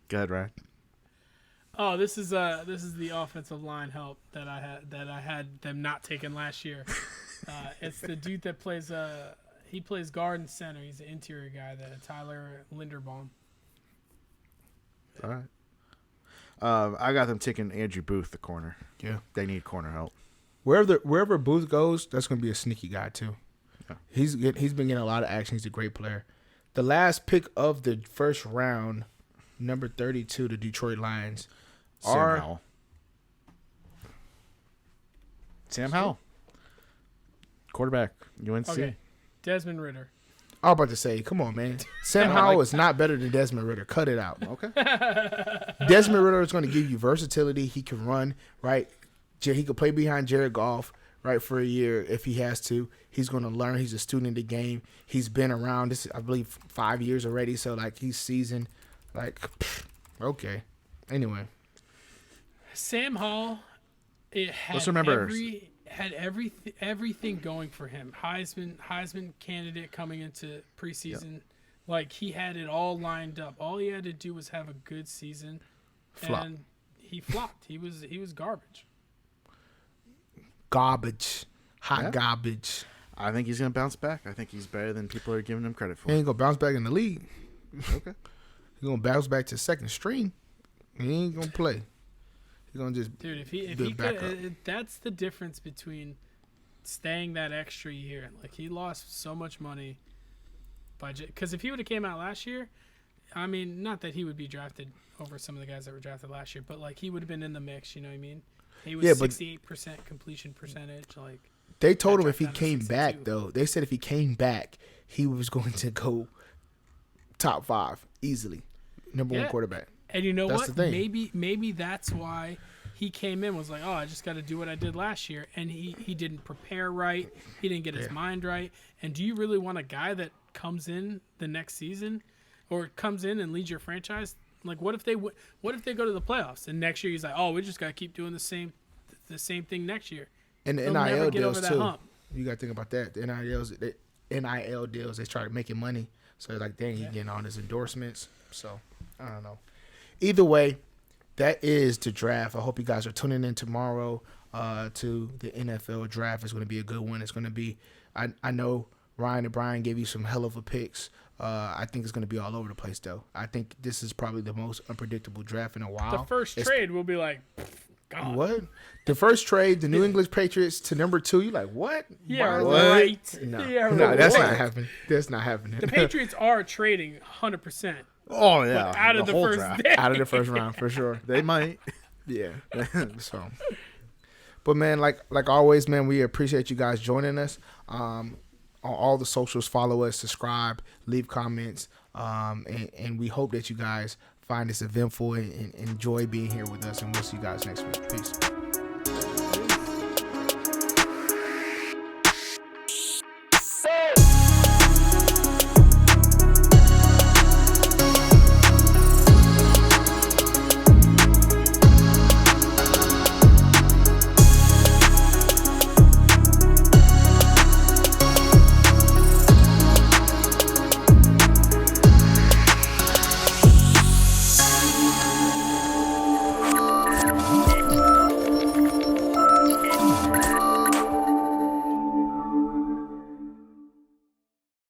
Speaker 2: Go ahead, Ryan.
Speaker 3: Oh, this is the offensive line help that I had them not taking last year. It's the dude that plays he plays guard and center. He's an interior guy, Tyler Linderbaum.
Speaker 2: All right. I got them taking Andrew Booth, the corner.
Speaker 1: Yeah.
Speaker 2: They need corner help.
Speaker 1: Wherever Booth goes, that's going to be a sneaky guy too.
Speaker 2: Yeah.
Speaker 1: He's been getting a lot of action. He's a great player. The last pick of the first round, number 32, the Detroit Lions.
Speaker 2: Sam Howell. Quarterback, UNC.
Speaker 3: Okay, Desmond Ritter.
Speaker 1: I was about to say, come on, man. Sam Howell is not better than Desmond Ridder. Cut it out.
Speaker 2: Okay.
Speaker 1: Desmond Ridder is going to give you versatility. He can run, right? He could play behind Jared Goff, right, for a year if he has to. He's going to learn. He's a student of the game. He's been around this, I believe, 5 years already. So, like, he's seasoned. Like, okay. Anyway.
Speaker 3: Sam Hall, it had
Speaker 2: Let's remember
Speaker 3: everything going for him. Heisman candidate coming into preseason. Yep. Like, he had it all lined up. All he had to do was have a good season.
Speaker 1: Flop.
Speaker 3: And he flopped. He was garbage.
Speaker 1: Garbage. Hot garbage.
Speaker 2: I think he's going to bounce back. I think he's better than people are giving him credit for.
Speaker 1: He ain't going to bounce back in the league.
Speaker 2: Okay.
Speaker 1: He's going to bounce back to second string. He ain't going to play. He's going to just
Speaker 3: if he could, that's the difference between staying that extra year. Like, he lost so much money because if he would have came out last year, I mean, not that he would be drafted over some of the guys that were drafted last year, but like, he would have been in the mix, you know what I mean? He was 68% completion percentage. Like,
Speaker 1: they told him if he came back, though, they said if he came back, he was going to go top 5 easily, number 1 quarterback.
Speaker 3: And you know what? Maybe that's why he came in, was like, oh, I just got to do what I did last year. And he didn't prepare right. He didn't get his mind right. And do you really want a guy that comes in the next season or comes in and leads your franchise? Like, what if they go to the playoffs and next year he's like, oh, we just got to keep doing the same thing next year.
Speaker 1: And the NIL deals too. You got to think about that. The NIL deals, they start making money. So like, dang, he's getting all his endorsements. So I don't know. Either way, that is the draft. I hope you guys are tuning in tomorrow to the NFL draft. It's going to be a good one. It's going to be, I know Ryan and Brian gave you some hell of a picks. I think it's going to be all over the place, though. I think this is probably the most unpredictable draft in a while.
Speaker 3: The first trade will be like, God.
Speaker 1: What? The first trade, the New England Patriots to number 2. You're like, what?
Speaker 3: Yeah, right.
Speaker 1: No,
Speaker 3: yeah,
Speaker 1: no, that's not happening. That's not happening.
Speaker 3: The Patriots are trading 100%.
Speaker 2: Oh, yeah.
Speaker 3: Out of the first
Speaker 2: draft.
Speaker 3: day.
Speaker 1: Out of the first round, for sure.
Speaker 2: They might.
Speaker 1: Yeah. So, but man, like always, man, we appreciate you guys joining us. On all the socials, follow us, subscribe, leave comments, and we hope that you guys find this eventful and enjoy being here with us. And we'll see you guys next week. Peace.